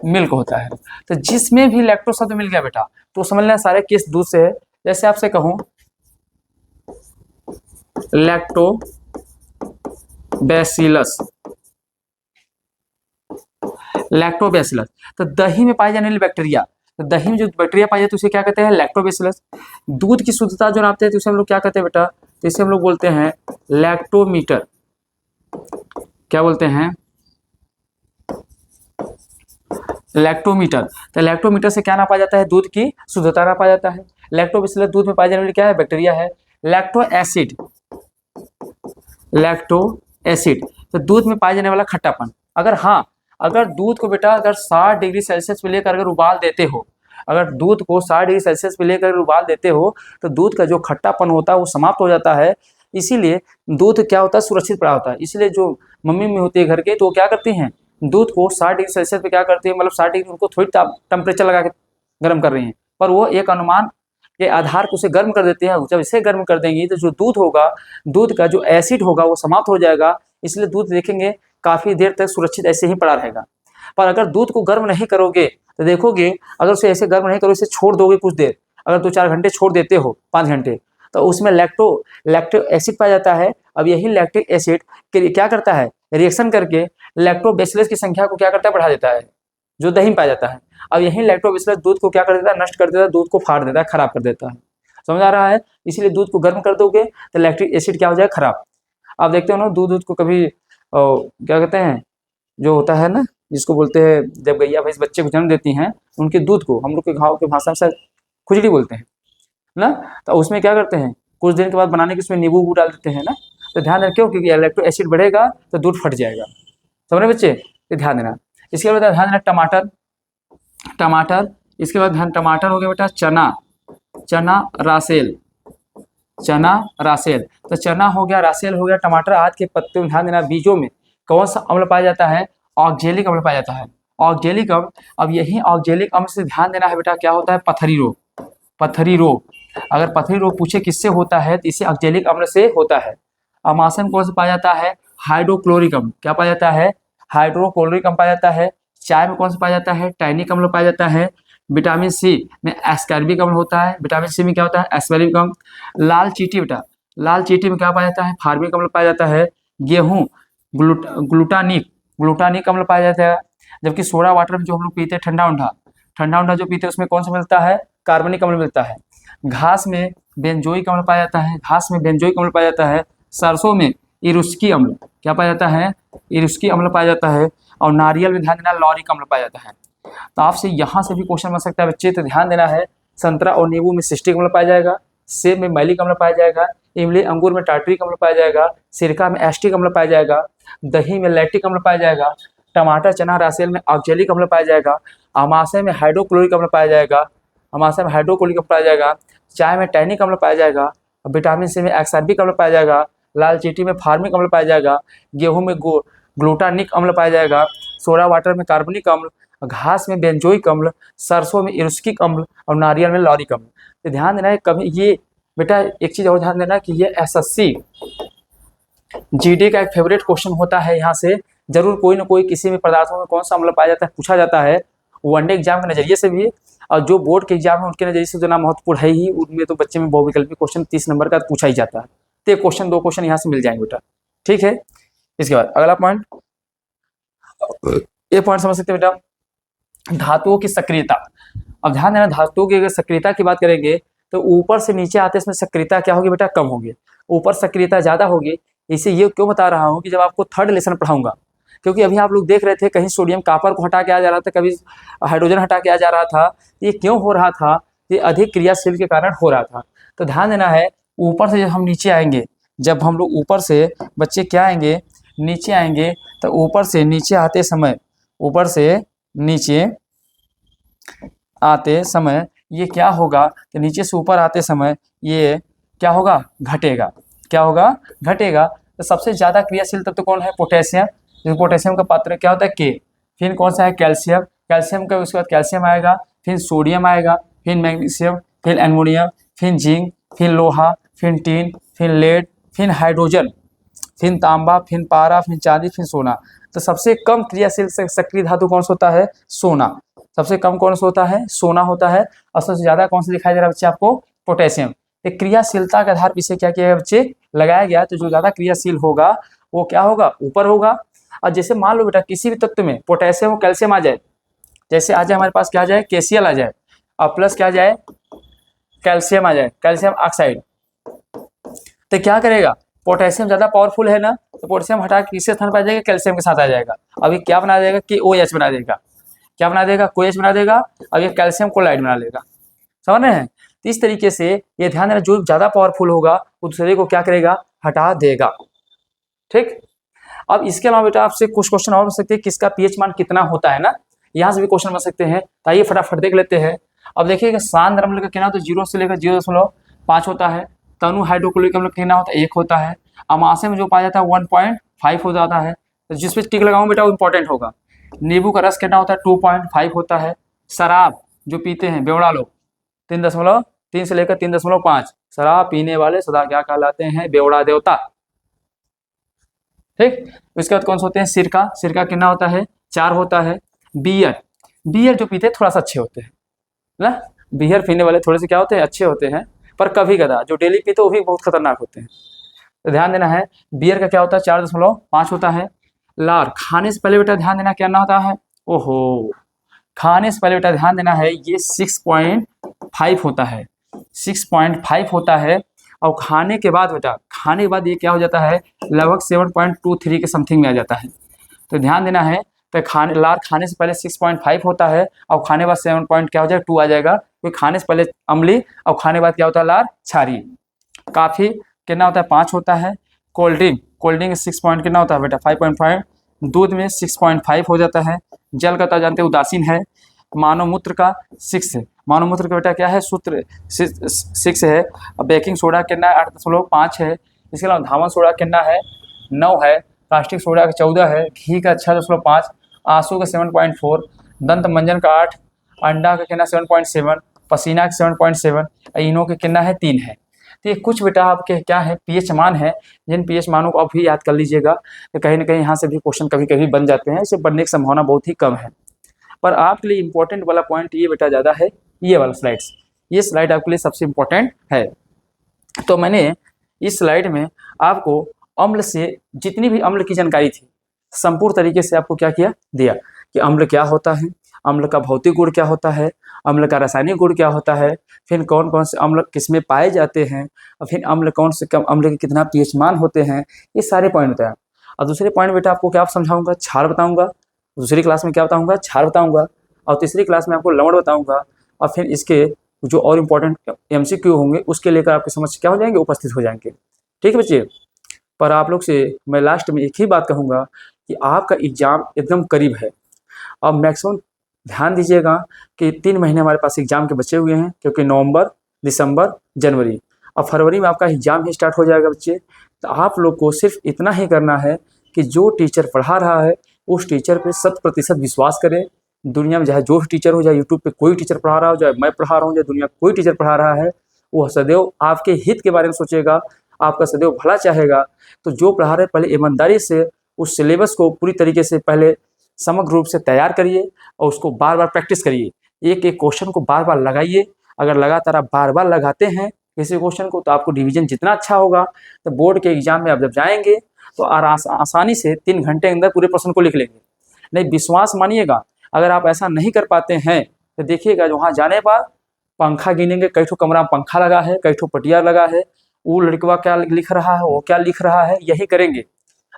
मिल्क होता है। तो जिसमें भी लैक्टो शब्द मिल गया बेटा तो समझ लेना सारे केस दूध से है। जैसे आपसे कहूं लैक्टोबैसिलस, तो दही में पाए जाने वाली बैक्टीरिया, तो दही में जो बैक्टीरिया पाई जाती है उसे क्या कहते हैं, लैक्टोबैसिलस। दूध की शुद्धता जो नापते हैं तो उसे हम लोग क्या कहते हैं बेटा, तो इसे हम लोग बोलते हैं लैक्टोमीटर। क्या बोलते हैं? लैक्टोमीटर। तो लैक्टोमीटर से क्या नापा जाता है, दूध की शुद्धता नापा जाता है। लैक्टोबैसिलस दूध में पाई जाने वाली क्या है, बैक्टीरिया है। लैक्टो एसिड, तो दूध में पाए जाने वाला खट्टापन। अगर दूध को बेटा अगर 60 डिग्री सेल्सियस पे लेकर अगर उबाल देते हो, अगर दूध को 60 डिग्री सेल्सियस पे लेकर उबाल देते हो तो दूध का जो खट्टापन होता है वो समाप्त हो जाता है। इसीलिए दूध क्या होता है, सुरक्षित पड़ा होता है। इसलिए जो मम्मी में होती है घर के, तो वो क्या करती हैं, दूध को 60 डिग्री सेल्सियस पे क्या करती है, मतलब 60 डिग्री उनको थोड़ी टेम्परेचर लगा के गर्म कर रही हैं, पर वो एक अनुमान के आधार पर उसे गर्म कर देते हैं। जब इसे गर्म कर देंगी तो जो दूध होगा, दूध का जो एसिड होगा वो समाप्त हो जाएगा। इसलिए दूध देखेंगे काफी देर तक सुरक्षित ऐसे ही पड़ा रहेगा। पर अगर दूध को गर्म नहीं करोगे तो देखोगे, अगर उसे ऐसे गर्म नहीं करोगे, इसे छोड़ दोगे कुछ देर, अगर 2-4 घंटे छोड़ देते हो, 5 घंटे, तो उसमें लैक्टिक एसिड पाया जाता है। अब यही लैक्टिक एसिड क्या करता है, रिएक्शन करके लैक्टोबैसिलस की संख्या को क्या करता है, बढ़ा देता है, जो दही में पाया जाता है। अब यही लैक्टोबैसिलस दूध को क्या कर देता है, नष्ट कर देता है, दूध को फाड़ देता है, खराब कर देता है। समझ आ रहा है? इसीलिए दूध को गर्म कर दोगे तो लैक्टिक एसिड क्या हो जाएगा, खराब। आप देखते हो ना, दूध को कभी क्या कहते हैं, जो होता है ना, जिसको बोलते हैं जब गैया भैंस बच्चे को जन्म देती हैं, उनके दूध को हम लोग के गाँव के भाषा में खुजली बोलते हैं ना, तो उसमें क्या करते हैं, कुछ दिन के बाद बनाने के उसमें नींबू डाल देते हैं ना। तो ध्यान रखें, क्योंकि लैक्टिक एसिड बढ़ेगा तो दूध फट जाएगा। समझ रहे बच्चे? तो ध्यान देना। इसके बाद ध्यान देना टमाटर। इसके बाद ध्यान, टमाटर हो गया बेटा, चना रासेल, चना, रासेल। तो चना हो गया, रासेल हो गया, टमाटर आदि के पत्तों में ध्यान देना बीजों में कौन सा अम्ल पाया जाता है? ऑक्जेलिक अम्ल पाया जाता है। ऑक्जेलिक अम्ल, अब यही ऑक्जेलिक अम्ल से ध्यान देना है बेटा, क्या होता है? पथरी रोग। पथरी रोग, अगर पथरी रोग पूछे किससे होता है तो इसे ऑक्जेलिक अम्ल से होता है। अमाशय में कौन सा पाया जाता है? हाइड्रोक्लोरिक अम्ल। क्या पाया जाता है? हाइड्रोक्लोरिक अम्ल पाया जाता है। चाय में कौन सा पाया जाता है? टैनिक अम्ल पाया जाता है। विटामिन सी में एस्कॉर्बिक अम्ल होता है। विटामिन सी में क्या होता है? एस्कॉर्बिक अम्ल। लाल चींटी बेटा, लाल चींटी में क्या पाया जाता है? फार्मिक अम्ल पाया जाता है। गेहूं, ग्लूटानिक अम्ल पाया जाता है। जबकि सोडा वाटर में जो हम लोग पीते हैं ठंडा उंडा जो पीते हैं उसमें कौन सा मिलता है? कार्बनिक अम्ल मिलता है। घास में बेंजोइक अम्ल पाया जाता है। घास में बेंजोइक अम्ल पाया जाता है। सरसों में इरुस्की अम्ल, क्या पाया जाता है? इरुस्की अम्ल पाया जाता है। और नारियल में ध्यान देना लॉरिक अम्ल पाया जाता है। तो आपसे यहाँ से भी क्वेश्चन बन सकता है बच्चे, तो ध्यान देना है। संतरा और नींबू में सिस्टिक अम्ल पाया जाएगा। सेब में मैलिक अम्ल पाया जाएगा। इमली अंगूर में टार्टरिक अम्ल पाया जाएगा। सिरका में एस्टिक अम्ल पाया जाएगा। दही में लैक्टिक अम्ल पाया जाएगा। टमाटर, चना, रासेल में ऑक्जेलिक अम्ल पाया जाएगा। अमाशय में हाइड्रोक्लोरिक अम्ल पाया जाएगा। अमाशय में हाइड्रोक्लोरिक अम्ल पाया जाएगा। चाय में टैनिक अम्ल पाया जाएगा। विटामिन सी में एक्सार्बिक अम्ल पाया जाएगा। लाल चींटी में फार्मिक अम्ल पाया जाएगा। गेहूं में ग्लूटानिक अम्ल पाया जाएगा। सोडा वाटर में कार्बनिक अम्ल। घास में बेंजोइक अम्ल। सरसों में इरुस्किक अम्ल। और नारियल में लॉरिक अम्ल। तो ध्यान देना है, कभी ये बेटा एक चीज और ध्यान देना कि ये एसएससी जीडी का एक फेवरेट क्वेश्चन होता है। यहाँ से जरूर कोई ना कोई किसी भी पदार्थों में कौन सा अम्ल पाया जाता है पूछा जाता है। वनडे एग्जाम के नजरिए से भी और जो बोर्ड के एग्जाम है उनके नजरिए से जो ना महत्वपूर्ण है ही, उनमें तो बच्चे में बहुविकल्पी क्वेश्चन 30 नंबर का पूछा ही जाता है। तो एक क्वेश्चन 2 क्वेश्चन यहाँ से मिल जाएंगे बेटा, ठीक है। इसके बाद अगला पॉइंट, ये पॉइंट समझ सकते हैं बेटा, धातुओं की सक्रियता। अब ध्यान देना, धातुओं की अगर सक्रियता की बात करेंगे तो ऊपर से नीचे आते इसमें सक्रियता क्या होगी बेटा? कम होगी। ऊपर सक्रियता ज्यादा होगी। इसे ये क्यों बता रहा हूँ कि जब आपको थर्ड लेसन पढ़ाऊंगा, क्योंकि अभी आप लोग देख रहे थे कहीं सोडियम कॉपर को हटा के आ जा रहा था, कभी हाइड्रोजन हटा के आ जा रहा था। ये क्यों हो रहा था? ये अधिक क्रियाशील के कारण हो रहा था। तो ध्यान देना है, ऊपर से जब हम नीचे आएंगे, जब हम लोग ऊपर से बच्चे क्या आएंगे? नीचे आएंगे। तो ऊपर से नीचे आते समय, ऊपर से नीचे आते समय ये क्या होगा? तो नीचे से ऊपर आते समय ये क्या होगा? घटेगा। क्या होगा? घटेगा। तो सबसे ज्यादा क्रियाशील तत्व कौन है? पोटेशियम। जो पोटेशियम का पात्र क्या होता है? के। फिर कौन सा है? कैल्शियम। कैल्शियम का उसके बाद कैल्शियम आएगा, फिर सोडियम आएगा, फिर मैग्नीशियम, फिर एल्युमिनियम, फिर जिंक, फिर लोहा, फिर टीन, फिर लेड, फिर हाइड्रोजन, फिर तांबा, फिर पारा, फिर चांदी, फिर सोना। तो सबसे कम क्रियाशील सक्रिय धातु कौन सा होता है? सोना। सबसे कम कौन सा होता है? सोना होता है। और सबसे ज्यादा कौन सा दिखाई दे रहा है बच्चे आपको? पोटेशियम। एक क्रियाशीलता के आधार पर इसे क्या किया गया बच्चे? लगाया गया। तो जो ज्यादा क्रियाशील होगा वो क्या होगा? ऊपर होगा। और जैसे मान लो बेटा किसी भी तत्व में पोटेशियम और कैल्शियम आ जाए, जैसे आ जाए हमारे पास क्या आ जाए? केसीएल आ जाए, और प्लस क्या आ जाए? कैल्शियम आ जाए, कैल्शियम ऑक्साइड। तो क्या करेगा? पोटेशियम ज्यादा पावरफुल है ना, तो पोटेशियम हटा के किसके स्थान पर आ जाएगा? कैल्शियम के साथ आ जाएगा। अभी क्या बना देगा? कि OH बना देगा। क्या बना देगा? कोएच बना देगा। अब ये कैल्शियम क्लोराइड बना लेगा। समझ रहे हैं? तो इस तरीके से ये ध्यान देना, जो ज्यादा पावरफुल होगा वो दूसरे को क्या करेगा? हटा देगा। ठीक। अब इसके अलावा बेटा आपसे कुछ क्वेश्चन और बन सकते हैं, किसका पीएच मान कितना होता है ना, यहाँ से भी क्वेश्चन बन सकते हैं। तो आइए फटाफट देख लेते हैं। अब देखिएगा, सांद्र अम्ल का कहना तो 0 से लेकर 0.5 होता है। तनु हाइड्रोक्लोरिक अम्ल का कहना होता है 1 होता है। अमाशय में जो पाया जाता है 1.5 हो जाता है। तो जिस पे टिक लगाऊं बेटा वो इंपॉर्टेंट होगा। नींबू का रस कहना होता है 2.5 होता है। शराब जो पीते हैं बेवड़ा लोग 3 से लेकर 3.5। शराब पीने वाले सदा क्या कहलाते हैं? बेवड़ा देवता। ठीक। उसके बाद कौन से होते हैं? सिरका कितना होता है? 4 होता है। बियर जो पीते हैं थोड़ा सा अच्छे होते हैं ना, बियर पीने वाले थोड़े से क्या होते हैं? अच्छे होते हैं। पर कभी कदा जो डेली पीते वो भी बहुत खतरनाक होते हैं। तो ध्यान देना है, बियर का क्या होता है? 4.5 होता है। लार खाने से पहले बेटा ध्यान देना क्या ना होता है? ओहो, खाने से पहले बेटा ध्यान देना है, ये 6.5 होता है। 6.5 होता है। और खाने के बाद बेटा, खाने के बाद ये क्या हो जाता है? लगभग 7.23 के समथिंग में आ जाता है। तो ध्यान देना है, तो लार खाने से पहले 6.5 होता है और खाने के बाद 7 क्या हो जाएगा? 2 आ जाएगा। क्योंकि खाने से पहले अम्ली और खाने के बाद क्या होता है? लार क्षारीय। काफी कितना होता है? 5 होता है। कोल्ड ड्रिंक 6 पॉइंट कितना होता है बेटा? 5.5। दूध में 6.5 हो जाता है। जल का तो जानते हैं उदासीन है। मानव मूत्र का 6 है। मानव मूत्र का बेटा क्या है, सूत्र 6 है। अब बेकिंग सोडा कितना है, 8.5 है। इसके अलावा धावन सोडा कितना है, 9 है। प्लास्टिक सोडा का 14 है। घी का 6.5, आंसू का 7.4, दंत मंजन का 8, अंडा का कितना 7.7, पसीना का 7.7, इनो के कितना है 3 है। तो ये कुछ बेटा आपके क्या है पीएच मान है, जिन पीएच मानों को आप भी याद कर लीजिएगा। तो कहीं ना कहीं यहाँ से भी क्वेश्चन कभी कभी बन जाते हैं, इसे बनने की संभावना बहुत ही कम है। पर आपके लिए इंपॉर्टेंट वाला पॉइंट ये बेटा ज़्यादा है, ये वाला स्लाइड्स, ये स्लाइड आपके लिए सबसे इम्पोर्टेंट है। तो मैंने इस स्लाइड में आपको अम्ल से जितनी भी अम्ल की जानकारी थी संपूर्ण तरीके से आपको क्या किया दिया कि अम्ल क्या होता है, अम्ल का भौतिक गुण क्या होता है, अम्ल का रासायनिक गुण क्या होता है, फिर कौन कौन से अम्ल किसमें पाए जाते हैं, और फिर अम्ल कौन से कम अम्ल के कितना पीएच मान होते हैं, ये सारे पॉइंट बताया। और दूसरे पॉइंट बेटा आपको क्या समझाऊंगा, क्षार बताऊंगा। दूसरी क्लास में क्या बताऊंगा, क्षार बताऊंगा। और तीसरी क्लास में आपको लवण बताऊंगा। और फिर इसके जो और इम्पोर्टेंट MCQ होंगे उसके लेकर आपके समझ क्या हो जाएंगे, उपस्थित हो जाएंगे। ठीक है बच्चे। पर आप लोग से मैं लास्ट में एक ही बात कहूँगा कि आपका एग्ज़ाम एकदम करीब है। अब मैक्सिमम ध्यान दीजिएगा कि 3 महीने हमारे पास एग्ज़ाम के बचे हुए हैं, क्योंकि नवंबर, दिसंबर, जनवरी और फरवरी में आपका एग्ज़ाम ही स्टार्ट हो जाएगा बच्चे। तो आप लोग को सिर्फ इतना ही करना है कि जो टीचर पढ़ा रहा है उस टीचर पे 100% विश्वास करें। दुनिया में चाहे जो भी टीचर हो, चाहे यूट्यूब पे कोई टीचर पढ़ा रहा हो, चाहे मैं पढ़ा रहा हूँ, चाहे दुनिया कोई टीचर पढ़ा रहा है, वो सदैव आपके हित के बारे में सोचेगा, आपका सदैव भला चाहेगा। तो जो पढ़ा रहे पहले ईमानदारी से उस सिलेबस को पूरी तरीके से पहले समग्र रूप से तैयार करिए और उसको बार बार प्रैक्टिस करिए। एक एक क्वेश्चन को बार बार लगाइए। अगर लगातार आप बार बार लगाते हैं किसी क्वेश्चन को तो आपको डिवीजन जितना अच्छा होगा, तो बोर्ड के एग्जाम में आप जब जाएंगे तो आसानी से 3 घंटे के अंदर पूरे प्रश्न को लिख लेंगे। नहीं, विश्वास मानिएगा। अगर आप ऐसा नहीं कर पाते हैं तो देखिएगा वहाँ जाने पर पंखा गिनेंगे, कई ठो कमरा में पंखा लगा है, कई ठो पटिया लगा है, वो लड़कवा क्या लिख रहा है, वो क्या लिख रहा है, यही करेंगे।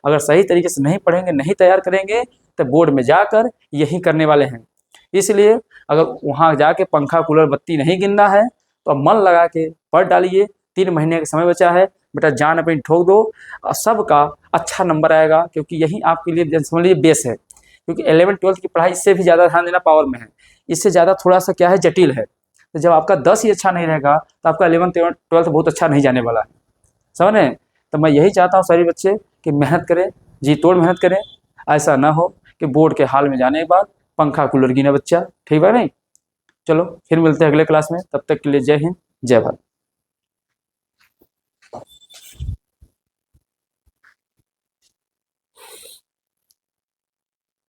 अगर सही तरीके से नहीं पढ़ेंगे, नहीं तैयार करेंगे तो बोर्ड में जाकर यही करने वाले हैं। इसलिए अगर वहाँ जाके पंखा कूलर बत्ती नहीं गिनना है तो मन लगा के पढ़ डालिए। 3 महीने का समय बचा है बेटा, जान अपनी ठोक दो और सबका अच्छा नंबर आएगा, क्योंकि यही आपके लिए समझ लीजिए बेस है। क्योंकि 11th-12th की पढ़ाई इससे भी ज़्यादा ध्यान देना पावर में है, इससे ज़्यादा थोड़ा सा क्या है जटिल है। तो जब आपका 10 ही अच्छा नहीं रहेगा तो आपका 11th-12th बहुत अच्छा नहीं जाने वाला है, समझ रहे हैं। तो मैं यही चाहता हूँ सभी बच्चे कि मेहनत करें, जी तोड़ मेहनत करें। ऐसा ना हो कि बोर्ड के हाल में जाने के बाद पंखा कूलर गिने बच्चा, ठीक है नहीं। चलो फिर मिलते हैं अगले क्लास में, तब तक के लिए जय हिंद, जय भारत।